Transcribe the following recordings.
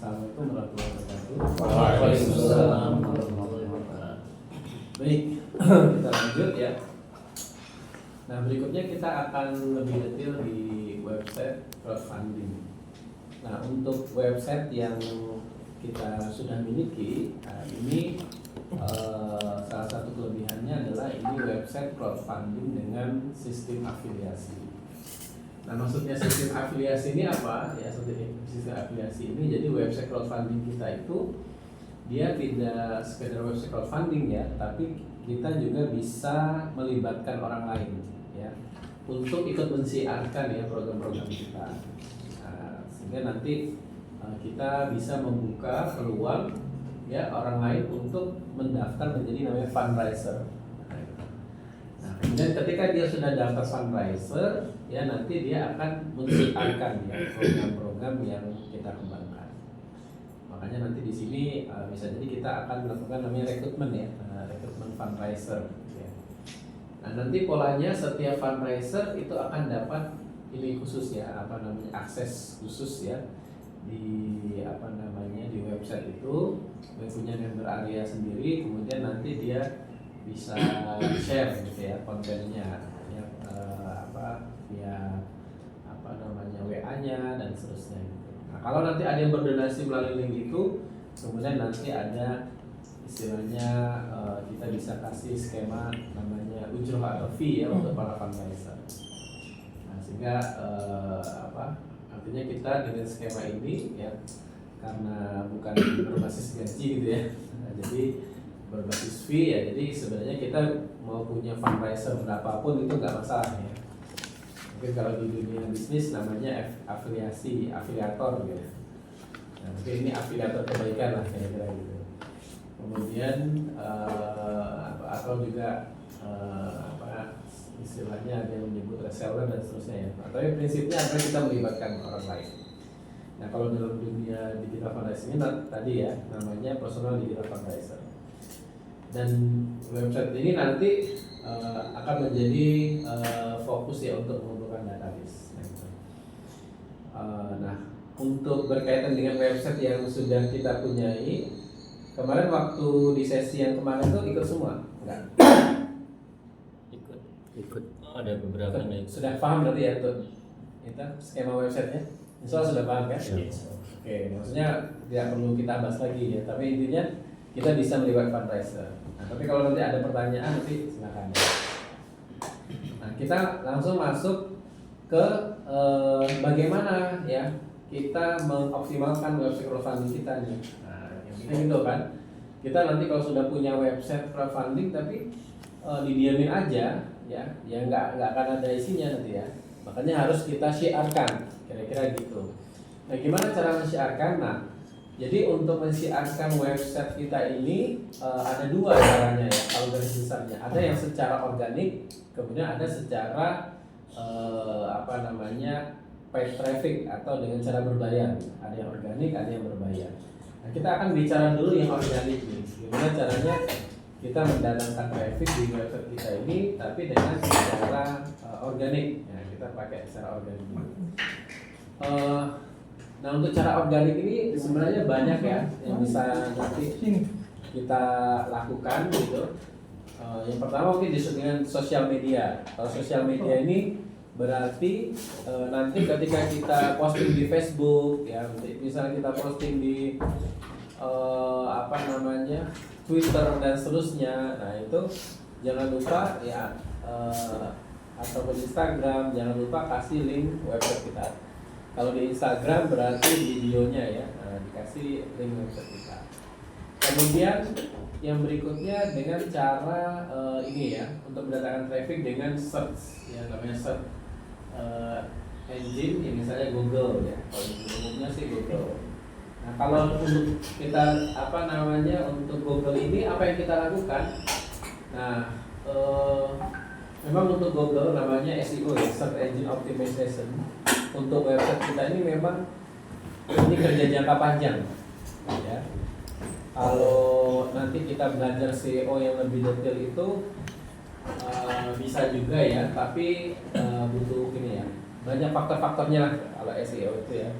Assalamualaikum warahmatullahi wabarakatuh. Waalaikumsalam warahmatullahi wabarakatuh. Baik, kita lanjut ya. Nah, berikutnya kita akan lebih detail di website crowdfunding. Nah, untuk website yang kita sudah miliki, ini salah satu kelebihannya adalah ini website crowdfunding dengan sistem afiliasi. Nah, maksudnya sistem afiliasi ini apa? Ya, sistem afiliasi ini jadi website crowdfunding kita itu dia tidak sekedar website crowdfunding ya, tapi kita juga bisa melibatkan orang lain ya untuk ikut mensiarkan ya program-program kita. Nah, sehingga nanti kita bisa membuka peluang ya orang lain untuk mendaftar menjadi namanya fundraiser. Nah, kemudian ketika dia sudah daftar fundraiser, ya nanti dia akan mensiarkan ya program-program yang kita kembangkan. Makanya nanti di sini bisa jadi kita akan melakukan namanya rekrutmen ya, rekrutmen fundraiser. Ya. Nah, nanti polanya setiap fundraiser itu akan dapat ini khusus ya, akses khusus ya di di website itu, punya member area sendiri, kemudian nanti dia bisa share gitu ya kontennya ya, WA-nya dan seterusnya gitu. Nah, kalau nanti ada yang berdonasi melalui link itu, kemudian nanti ada istilahnya kita bisa kasih skema namanya ujroh atau fee ya untuk para fundraiser. Nah, sehingga artinya kita dengan skema ini ya karena bukan berbasis gaji gitu ya. Nah, jadi berbasis fee ya, jadi sebenarnya kita mau punya fundraiser berapapun itu nggak masalah ya. Mungkin kalau di dunia bisnis namanya afiliator gitu. Nah, mungkin ini afiliator kebaikan lah kira-kira gitu. Kemudian atau juga istilahnya ada yang menyebut reseller dan seterusnya ya. Tapi prinsipnya adalah kita melibatkan orang lain. Nah, kalau dalam dunia digital fundraising ini tadi ya namanya personal digital fundraiser. Dan website ini nanti akan menjadi fokus ya untuk mengumpulkan database. Nah, untuk berkaitan dengan website yang sudah kita punyai, kemarin waktu di sesi yang kemarin tuh ikut semua, enggak? Ikut. Oh, ada beberapa nih. Sudah paham berarti ya tuh? Itu skema websitenya? Insya Allah sudah paham kan? Yes. Oke, maksudnya tidak perlu kita bahas lagi ya, tapi intinya kita bisa melibatkan fundraiser. Nah, tapi kalau nanti ada pertanyaan nanti silakan. Nah, kita langsung masuk ke bagaimana ya kita mengoptimalkan website crowdfunding kita nih. Nah, yang penting itu kan kita nanti kalau sudah punya website crowdfunding tapi didiamin aja ya nggak akan ada isinya nanti ya. Makanya harus kita syiarkan kira-kira gitu. Nah, gimana cara mensyiarkan? Nah, jadi untuk mensiarkan website kita ini ada dua caranya ya kalau garis besarnya. Ada yang secara organik, kemudian ada secara paid traffic atau dengan cara berbayar. Ada yang organik, ada yang berbayar. Nah, kita akan bicara dulu yang organik nih. Gimana caranya kita mendatangkan traffic di website kita ini, tapi dengan cara organik. Nah, kita pakai cara organik dulu. Nah, untuk cara organik ini sebenarnya banyak ya yang bisa nanti kita lakukan gitu. Yang pertama mungkin disebut dengan sosial media. Kalau sosial media ini berarti nanti ketika kita posting di Facebook ya, misalnya kita posting di Twitter dan seterusnya. Nah, itu jangan lupa ya atau di Instagram jangan lupa kasih link website kita. Kalau di Instagram berarti videonya ya, dikasih link website kita. Kemudian yang berikutnya dengan cara ini ya untuk mendatangkan traffic dengan search ya, namanya search engine ya, misalnya Google ya. Kalau umumnya sih Google. Nah, kalau untuk kita untuk Google ini apa yang kita lakukan? Nah, memang untuk Google namanya SEO ya, Search Engine Optimization. Untuk website kita ini memang ini kerja jangka panjang ya. Kalau nanti kita belajar SEO yang lebih detail itu bisa juga ya, tapi butuh ini ya, banyak faktor-faktornya lah kalau SEO itu ya.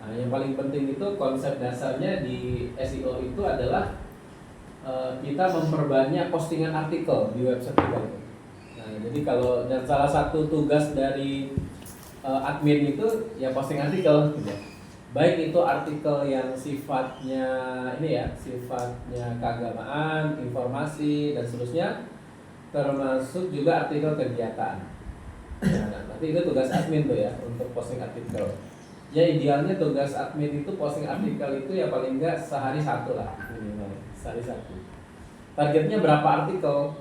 Nah, yang paling penting itu konsep dasarnya di SEO itu adalah kita memperbanyak postingan artikel di website kita. Nah, jadi kalau dan salah satu tugas dari admin itu ya posting artikel, gitu. Baik itu artikel yang sifatnya ini ya, sifatnya keagamaan, informasi dan seterusnya, termasuk juga artikel kegiatan. Nah, nanti itu tugas admin tuh ya untuk posting artikel. Ya idealnya tugas admin itu posting artikel itu ya paling enggak sehari satu lah minimal, sehari satu. Targetnya berapa artikel?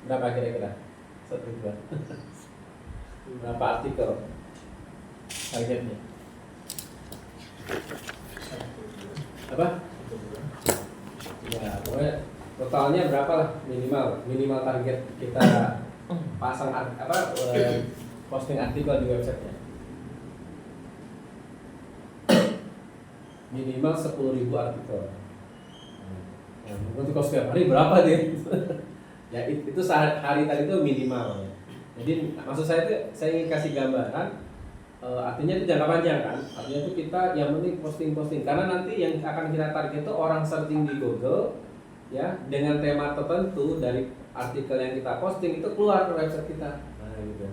Berapa kira-kira? Satu bulan. Berapa artikel? Targetnya? Apa? Ya, pokoknya totalnya berapa lah minimal target kita pasang posting artikel di websitenya. Minimal 10.000 artikel. Nah, untuk setiap hari berapa deh? Ya itu sehari tadi itu minimal. Jadi maksud saya itu saya ingin kasih gambaran. Artinya itu jangka panjang kan. Artinya itu kita yang penting posting karena nanti yang akan kita target itu orang searching di Google ya dengan tema tertentu dari artikel yang kita posting itu keluar ke website kita. Nah gitu.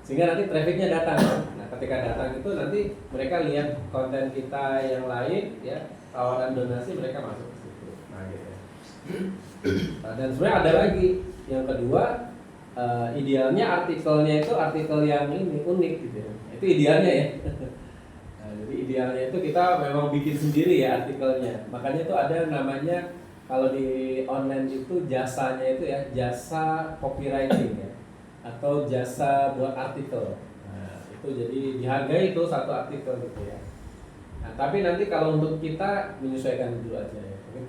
Sehingga nanti trafficnya datang. Nah ketika datang itu nanti mereka lihat konten kita yang lain ya, tawaran donasi mereka masuk ke situ. Nah gitu. Nah, dan sebenarnya ada lagi yang kedua, idealnya artikelnya itu artikel yang ini unik gitu ya. Itu idealnya ya. Nah, jadi idealnya itu kita memang bikin sendiri ya artikelnya. Makanya itu ada namanya kalau di online itu jasanya itu ya jasa copywriting ya, atau jasa buat artikel. Nah, itu jadi dihargai itu satu artikel gitu ya. Nah, tapi nanti kalau untuk kita menyesuaikan dulu aja ya. Mungkin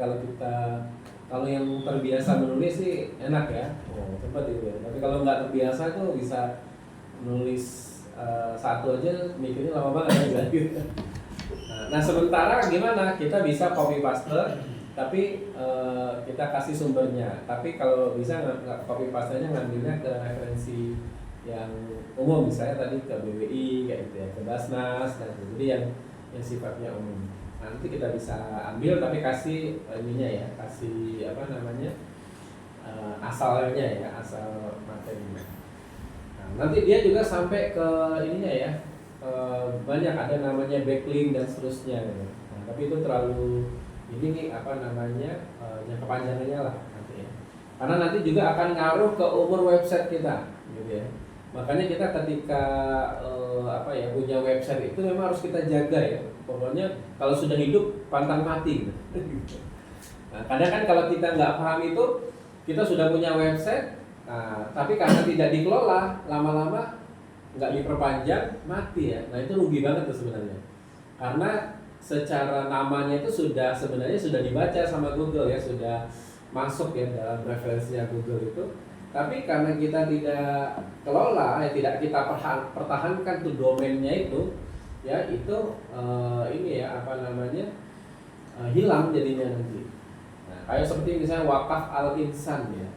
kalau yang terbiasa menulis sih enak ya, cepat itu ya. Tapi kalau nggak terbiasa tuh bisa nulis satu aja mikirnya lama banget ya gitu. Nah sementara gimana kita bisa copy paste tapi kita kasih sumbernya. Tapi kalau bisa nggak copy pastenya ngambilnya ke referensi yang umum, misalnya tadi ke BWI kayak gitu ya, ke Basnas dan jadi yang sifatnya umum. Nanti kita bisa ambil tapi kasih ininya ya, kasih apa namanya asalnya ya, asal materinya. Nah, nanti dia juga sampai ke ininya ya, banyak ada namanya backlink dan seterusnya. Nah, tapi itu terlalu ini nih apa namanya jangka panjangnya lah nanti ya. Karena nanti juga akan ngaruh ke umur website kita, gitu ya. Makanya kita ketika punya website itu memang harus kita jaga ya. Pokoknya kalau sudah hidup pantang mati. Nah, kadang kan kalau kita nggak paham itu, kita sudah punya website, tapi karena tidak dikelola, lama-lama nggak diperpanjang, mati ya. Nah itu rugi banget tuh sebenarnya. Karena secara namanya itu sebenarnya sudah dibaca sama Google ya, sudah masuk ya dalam referensinya Google itu. Tapi karena kita tidak kelola, tidak kita pertahankan tuh domainnya itu, ya itu hilang jadinya nanti. Nah, kayak seperti misalnya wakaf al-insan ya,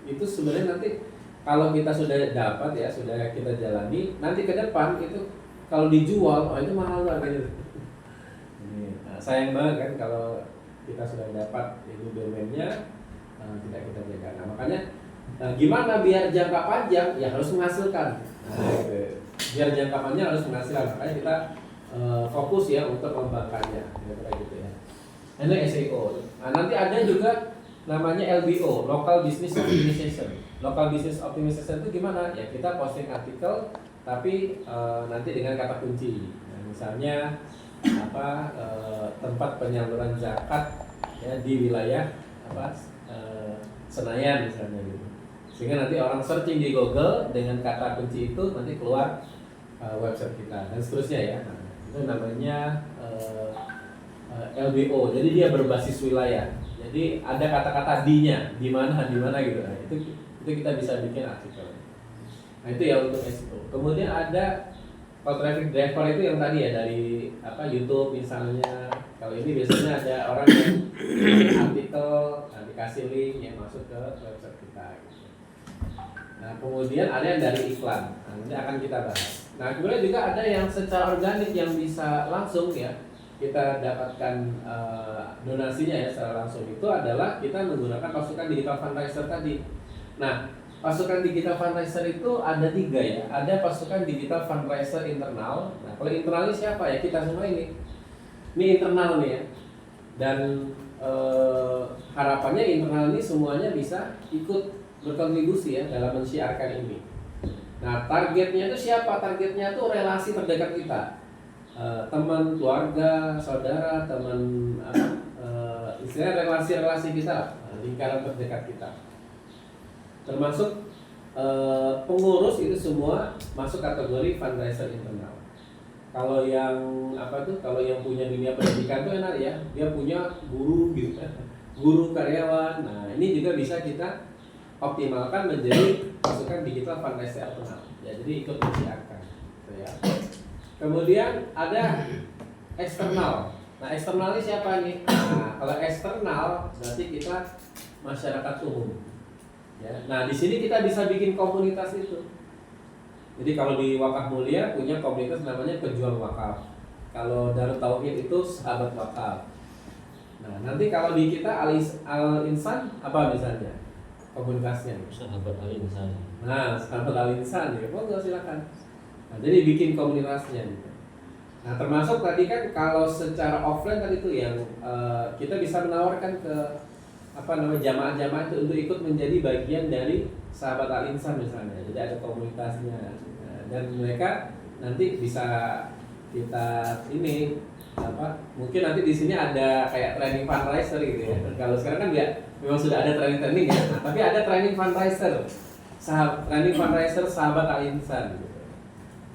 itu sebenarnya nanti kalau kita sudah dapat ya, sudah kita jalani, nanti ke depan itu kalau dijual, itu mahal banget. Nah, sayang banget kan kalau kita sudah dapat ini domainnya, tidak kita jaga. Nah, makanya gimana biar jangka panjang ya harus menghasilkan. Nah, gitu. Biar jangka panjang harus menghasilkan. Makanya kita fokus ya untuk mengembangkannya, kayak gitu ya. Ini SEO. Nah, nanti ada juga namanya LBO, Local Business Optimization. Local Business Optimization itu gimana? Ya kita posting artikel, tapi nanti dengan kata kunci. Nah, misalnya tempat penyaluran zakat ya di wilayah Senayan misalnya gitu. Sehingga nanti orang searching di Google dengan kata kunci itu nanti keluar website kita dan seterusnya ya. Nah, itu namanya LBO. Jadi dia berbasis wilayah. Jadi ada kata-kata di-nya, di mana gitu. Nah, itu kita bisa bikin artikel. Nah, itu ya untuk SEO. Kemudian ada kalau traffic driver itu yang tadi ya dari YouTube misalnya. Kalau ini biasanya ada orang yang artikel dikasih link yang masuk ke website kita gitu. Nah, kemudian ada yang dari iklan. Nah, nanti akan kita bahas. Nah, kemudian juga ada yang secara organik yang bisa langsung ya. kita dapatkan donasinya ya secara langsung itu adalah kita menggunakan pasukan digital fundraiser tadi. Nah, pasukan digital fundraiser itu ada 3 ya. Ada pasukan digital fundraiser internal. Nah, kalau internal ini siapa ya? Kita semua ini. Ini internal nih ya. Dan harapannya internal ini semuanya bisa ikut berkontribusi ya dalam mensiarkan ini. Nah, targetnya itu siapa? Targetnya itu relasi terdekat kita. Teman, keluarga, saudara, teman istilahnya relasi-relasi kita, lingkaran terdekat kita. Termasuk pengurus itu semua masuk kategori fundraiser internal. Kalau yang kalau yang punya dunia pendidikan tuh enak ya, dia punya guru gitu, guru karyawan. Nah, ini juga bisa kita optimalkan menjadi pasukan digital fundraiser internal. Ya, jadi ikut mensiarkan, gitu ya. Kemudian ada eksternal. Nah, eksternal ini siapa nih? Nah, kalau eksternal berarti kita masyarakat umum. Ya. Nah, di sini kita bisa bikin komunitas itu. Jadi kalau di Wakaf Mulia punya komunitas namanya Pejuang Wakaf. Kalau Darut Tauhid itu Sahabat Wakaf. Nah, nanti kalau di kita Al Insan apa misalnya komunitasnya? Sahabat Al-Insan. Nah, Sahabat Al Insan ya, monggo silakan. Nah, jadi bikin komunitasnya gitu. Nah, termasuk tadi kan kalau secara offline tadi itu yang kita bisa menawarkan ke jamaah-jamaah itu untuk ikut menjadi bagian dari Sahabat Al-Insan misalnya. Jadi ada komunitasnya. Nah, dan mereka nanti bisa kita mungkin nanti di sini ada kayak training fundraiser gitu ya. Kalau sekarang kan memang sudah ada training ya. Nah, tapi ada training fundraiser. Training fundraiser Sahabat Al-Insan gitu.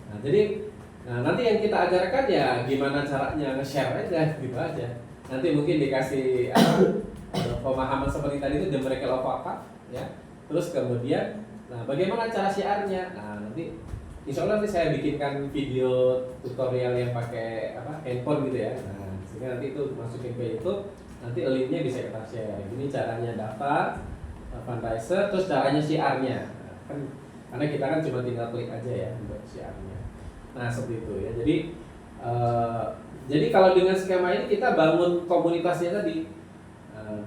Nah, jadi nanti yang kita ajarkan ya gimana caranya nge-share aja gitu aja. Nanti mungkin dikasih pemahaman seperti tadi itu The Miracle of Wakaf ya. Terus kemudian bagaimana cara syiarnya? Nah, nanti insya Allah nanti saya bikinkan video tutorial yang pakai handphone gitu ya. Nah, sehingga nanti itu masukin ke itu, nanti linknya bisa kita share. Ini caranya daftar fundraiser, terus caranya syiarnya. Nah, kan karena kita kan cuma tinggal klik aja ya untuk syiarnya. Nah, seperti itu ya. Jadi kalau dengan skema ini kita bangun komunitasnya tadi,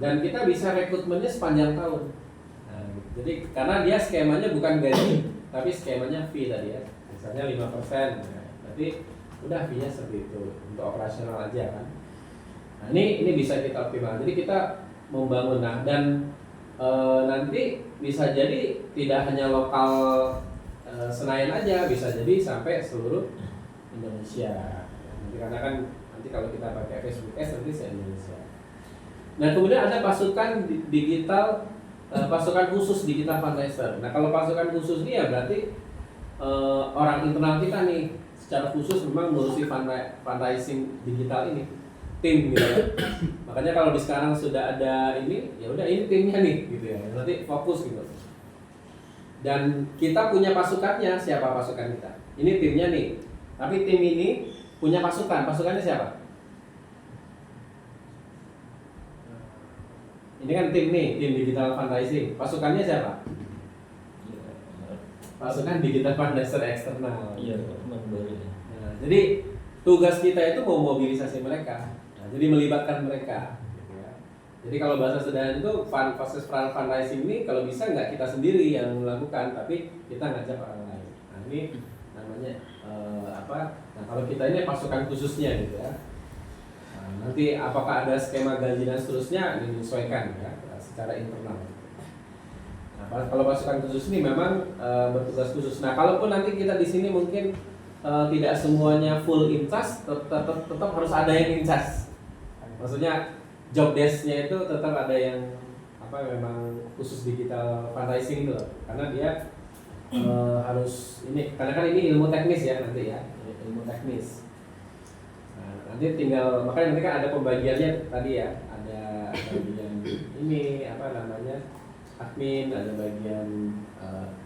dan kita bisa rekrutmennya sepanjang tahun. Nah, jadi karena dia skemanya bukan gaji, tapi skemanya fee tadi ya. Misalnya 5%. Nah, berarti udah fee-nya seperti itu untuk operasional aja kan. Nah, ini bisa kita optimal. Jadi kita membangun dan nanti bisa jadi tidak hanya lokal Senayan aja, bisa jadi sampai seluruh Indonesia. Nanti karena kan nanti kalau kita pakai Facebook nanti se-Indonesia. Nah, kemudian ada pasukan digital, pasukan khusus digital fundraiser. Nah, kalau pasukan khusus ini ya berarti orang internal kita nih secara khusus memang ngurusi fundraising digital ini, tim gitu ya. Makanya kalau di sekarang sudah ada ini, ya udah ini timnya nih gitu ya. Nanti fokus gitu. Dan kita punya pasukannya, siapa pasukan kita? Ini timnya nih. Tapi tim ini punya pasukan. Pasukannya siapa? Ini kan tim nih, tim digital fundraising. Pasukannya siapa? Pasukan digital fundraiser eksternal. Iya, teman baru. Nah, jadi tugas kita itu memobilisasi mereka. Nah, jadi melibatkan mereka. Jadi kalau bahasa sederhana itu proses fundraising ini kalau bisa nggak kita sendiri yang melakukan, tapi kita ngajak orang lain. Nah, ini namanya Nah, kalau kita ini pasukan khususnya gitu ya. Nah, nanti apakah ada skema gaji dan seterusnya menyesuaikan ya secara internal. Nah, kalau pasukan khusus ini memang bertugas khusus. Nah, kalaupun nanti kita di sini mungkin tidak semuanya full in charge, tetap harus ada yang in charge. Maksudnya job desk-nya itu tetap ada yang memang khusus digital fundraising itu, karena dia harus ini, karena kan ini ilmu teknis ya nanti ya, ilmu teknis. Nah, nanti tinggal makanya nanti kan ada pembagiannya tadi ya, ada bagian ini admin, ada bagian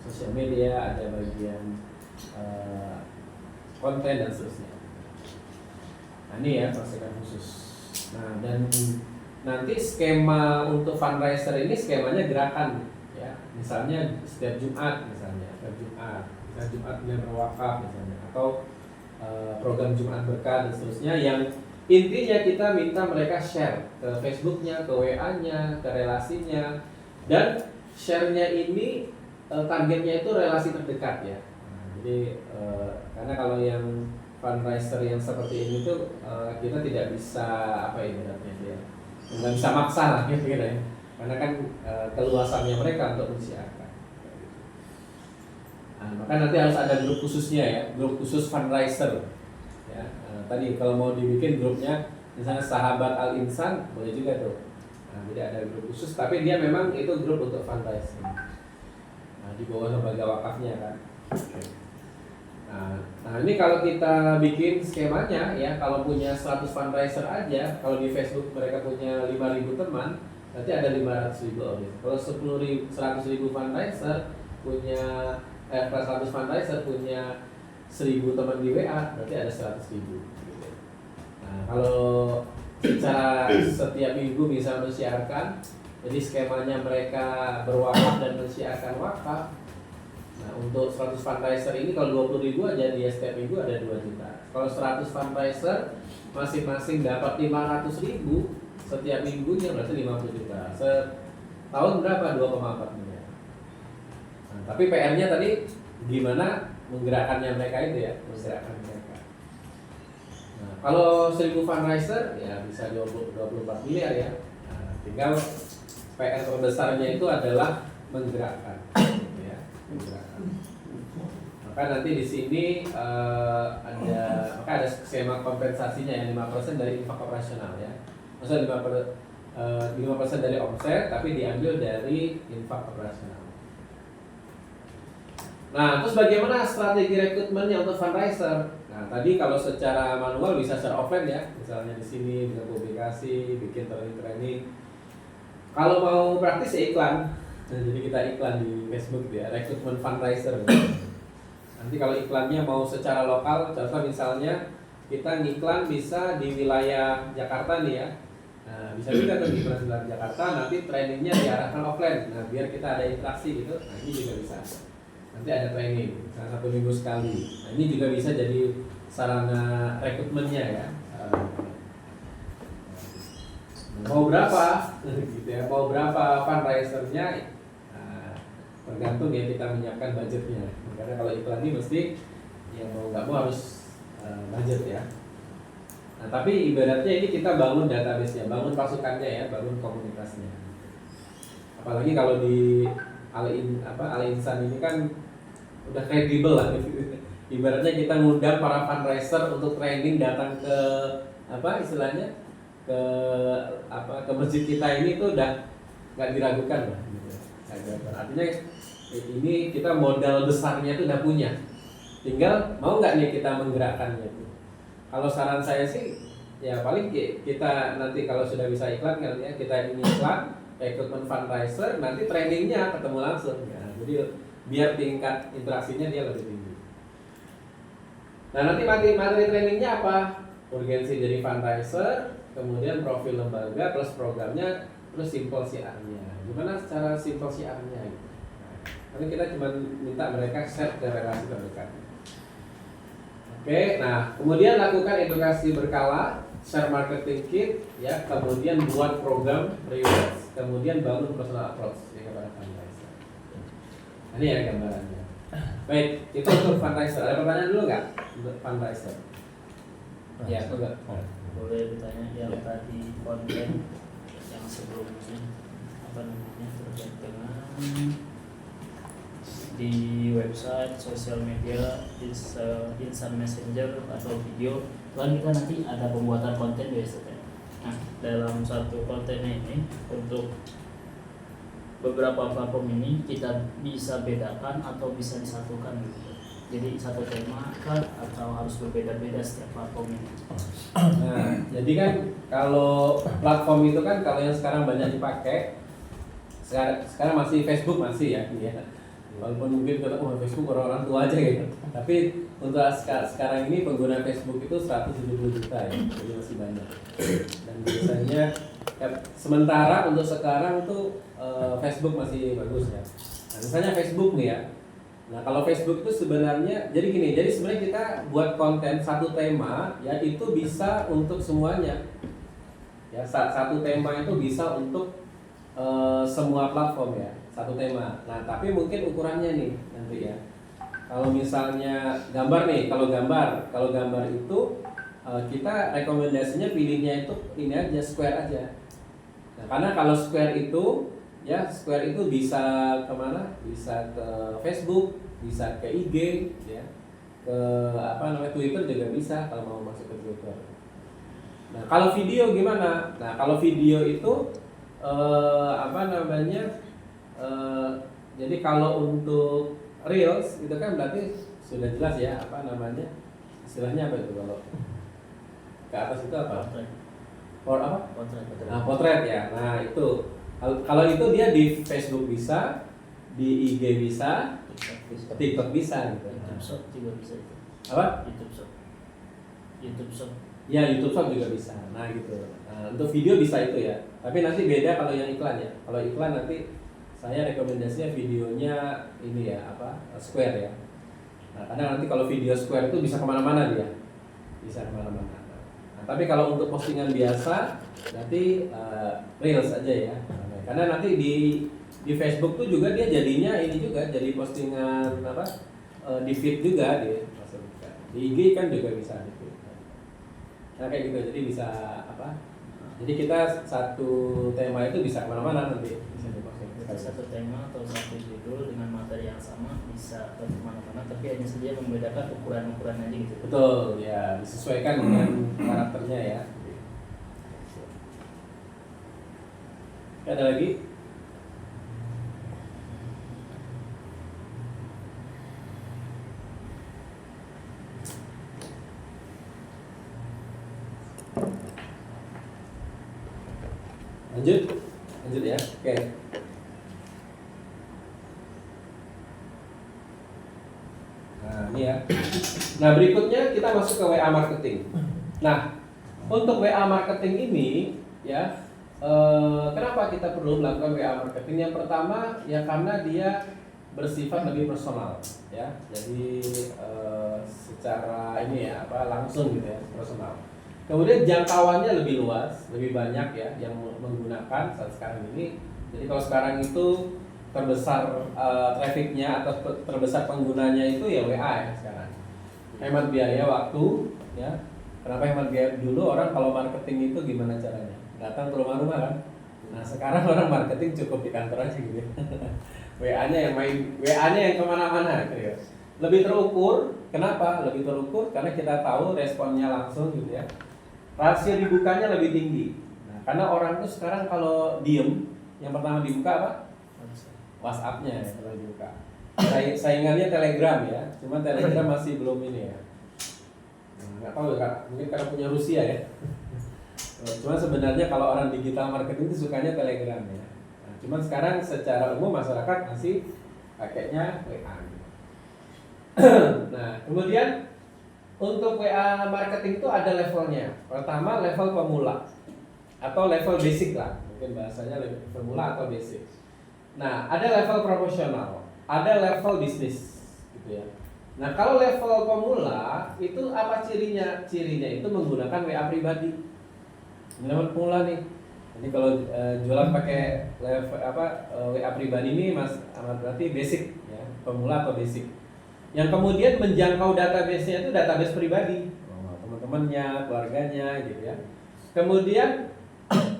sosial media, ada bagian konten dan seterusnya. Nah, ini ya pasukan khusus. Nah, dan nanti skema untuk fundraiser ini skemanya gerakan ya, misalnya setiap Jumat Jumat bulan berwakaf misalnya, atau program Jumat berkah dan seterusnya yang intinya kita minta mereka share ke Facebooknya, ke WA-nya, ke relasinya, dan share-nya ini targetnya itu relasi terdekat ya. Jadi karena kalau yang fundraiser yang seperti ini tuh kita tidak bisa apa ibaratnya ya, nggak bisa maksa lah kira-kira ya, karena kan keluasannya mereka untuk mensiarkan. Nah, maka nanti harus ada grup khususnya ya, grup khusus fundraiser. Ya, tadi kalau mau dibikin grupnya, misalnya Sahabat Al Insan boleh juga tuh. Nah, jadi ada grup khusus, tapi dia memang itu grup untuk fundraising. Nah, di bawah lembaga wakafnya kan. Nah ini kalau kita bikin skemanya ya, kalau punya 100 fundraiser aja, kalau di Facebook mereka punya 5.000 teman, berarti ada 500.000 audit. Kalau 100.000 fundraiser punya 100 fundraiser punya 1.000 teman di WA, berarti ada 100.000. Nah kalau secara setiap minggu bisa mensiarkan, jadi skemanya mereka berwakaf dan mensiarkan wakaf. Nah untuk 100 fundraiser ini kalau 20.000 aja dia setiap minggu ada 2 juta. Kalau 100 fundraiser masing-masing dapat 500.000 setiap minggunya, berarti 50 juta. Setahun berapa? 2,4 miliar. Nah, tapi PR-nya tadi gimana menggerakkannya mereka itu ya, menggerakkan mereka. Nah, kalau 1.000 fundraiser ya bisa 24 miliar ya. Nah, tinggal PR terbesarnya itu adalah menggerakkan. Maka nanti di sini ada skema kompensasinya yang 5% dari infak operasional ya. Maksudnya 5% dari omset tapi diambil dari infak operasional. Nah, terus bagaimana strategi rekrutmennya untuk fundraiser? Nah, tadi kalau secara manual bisa secara offline ya, misalnya di sini dengan publikasi, bikin training. Kalau mau praktis ya iklan. Nah, jadi kita iklan di Facebook ya, rekrutmen fundraiser. Nanti kalau iklannya mau secara lokal, contoh misalnya kita ngiklan bisa di wilayah Jakarta nih ya. Nah, bisa juga tuh di wilayah Jakarta, nanti trainingnya diarahkan offline. Nah, biar kita ada interaksi gitu, nah ini juga bisa. Nanti ada training, misalnya 1 minggu sekali. Nah, ini juga bisa jadi sarana rekrutmennya ya. Mau berapa? Gitu ya. Mau berapa fundraisernya? Tergantung ya kita menyiapkan budgetnya. Karena kalau iklan ini mesti ya mau nggak mau harus budget ya. Nah tapi ibaratnya ini kita bangun database-nya, bangun pasukannya ya, bangun komunitasnya. Apalagi kalau di Al Insan ini kan udah kredibel lah. Ibaratnya kita ngundang para fundraiser untuk training datang ke istilahnya ke masjid kita ini tuh udah nggak diragukan lah. Gitu. Artinya ini kita modal besarnya itu udah punya, tinggal mau nggak nih kita menggerakkannya itu. Kalau saran saya sih ya paling kita nanti kalau sudah bisa iklan kan ya, kita ini iklan rekrutmen fundraiser, nanti trainingnya ketemu langsung ya. Jadi biar tingkat interaksinya dia lebih tinggi. Nah nanti materi trainingnya apa? Urgensi dari fundraiser, kemudian profil lembaga plus programnya, terus simple CR-nya. Gimana cara simple CR-nya gitu. Karena kita cuma minta mereka share ke relasi terdekat. Oke, nah kemudian lakukan edukasi berkala, share marketing kit, ya, kemudian buat program rewards, kemudian bangun personal approach ya, kepada fundraiser. Ini ya gambarannya. Baik, itu untuk fundraiser. Ada pertanyaan dulu nggak untuk fundraiser? Ya, enggak. Boleh ditanya yang tadi konten yang sebelumnya apa namanya terkait dengan di website, sosial media, instant messenger atau video, kan kita nanti ada pembuatan konten biasanya. Nah, dalam satu konten ini untuk beberapa platform ini kita bisa bedakan atau bisa disatukan gitu. Jadi satu tema kan atau harus berbeda-beda setiap platform ini. Nah, jadi kan kalau platform itu kan kalau yang sekarang banyak dipakai, sekarang masih Facebook masih ya. Walaupun mungkin kita Facebook orang-orang tua aja gitu. Tapi untuk sekarang ini pengguna Facebook itu 170 juta ya, jadi masih banyak. Dan biasanya ya, sementara untuk sekarang tuh Facebook masih bagus ya. Nah, misalnya Facebook nih ya, Nah kalau Facebook itu sebenarnya jadi gini, jadi sebenarnya kita buat konten satu tema ya itu bisa untuk semuanya. Ya satu tema itu bisa untuk semua platform ya, satu tema. Nah tapi mungkin ukurannya nih nanti ya. Kalau misalnya gambar nih, kalau gambar itu kita rekomendasinya pilihnya itu ini aja square aja. Nah karena kalau square itu ya square itu bisa kemana? Bisa ke Facebook, bisa ke IG, ya, ke apa namanya Twitter juga bisa kalau mau masuk ke Twitter. Nah kalau video gimana? Nah kalau video itu apa namanya? Jadi kalau untuk reels itu kan berarti sudah jelas ya apa namanya istilahnya apa itu kalau ke atas itu apa? Apa? Nah potret ya. Nah itu kalau itu dia di Facebook bisa, di IG bisa, TikTok bisa gitu. YouTube Shop juga bisa itu. Apa? YouTube Shop. Ya YouTube Shop juga bisa. Nah gitu. Nah, untuk video bisa itu ya. Tapi nanti beda kalau yang iklan ya. Kalau iklan nanti saya rekomendasinya videonya ini ya apa square ya. Nah, karena nanti kalau video square itu bisa kemana-mana dia, bisa kemana-mana. Nah, tapi kalau untuk postingan biasa nanti reels aja ya. Nah, karena nanti di Facebook tuh juga dia jadinya ini juga jadi postingan apa di feed juga dia maksudnya. Di IG kan juga bisa gitu. Nah kayak gitu jadi bisa apa? Jadi kita satu tema itu bisa kemana-mana nanti bisa diposting. Satu tema atau satu judul dengan materi yang sama bisa ke mana-mana, tapi hanya saja membedakan ukuran-ukuran aja gitu. Betul ya, disesuaikan dengan karakternya ya. Ada lagi? Lanjut ya. Oke. Nah ini ya. Nah berikutnya kita masuk ke WA marketing. Nah untuk WA marketing ini ya kenapa kita perlu melakukan WA marketing? Yang pertama ya karena dia bersifat lebih personal ya. Jadi secara ini ya apa langsung gitu ya personal. Kemudian jangkauannya lebih luas, lebih banyak ya yang menggunakan saat sekarang ini. Jadi kalau sekarang itu terbesar trafficnya atau terbesar penggunanya itu ya WA ya sekarang. Hemat biaya waktu ya. Kenapa hemat biaya? Dulu orang kalau marketing itu gimana caranya? Datang ke rumah-rumah kan. Nah sekarang orang marketing cukup di kantor aja gitu. WA-nya yang kemana-mana gitu ya. Lebih terukur. Kenapa? Lebih terukur karena kita tahu responnya langsung gitu ya. Rasio dibukanya lebih tinggi. Nah, karena orang itu sekarang kalau diem, yang pertama dibuka apa? WhatsApp-nya ya, kalau dibuka. Saingannya Telegram ya, cuma Telegram masih belum ini ya. Nggak tahu ya, mungkin karena punya Rusia ya. Cuma sebenarnya kalau orang digital marketing itu sukanya Telegram ya. Nah, cuma sekarang secara umum masyarakat masih pakainya WA. Nah, kemudian untuk WA marketing itu ada levelnya. Pertama level pemula atau level basic lah, mungkin bahasanya level pemula atau basic. Nah, ada level profesional, ada level bisnis, gitu ya. Nah, kalau level pemula itu apa cirinya? Cirinya itu menggunakan WA pribadi. Ini level pemula nih. Jadi kalau jualan pakai level WA pribadi ini berarti basic ya, pemula atau basic. Yang kemudian menjangkau database-nya itu database pribadi, teman-temannya, keluarganya, gitu ya. Kemudian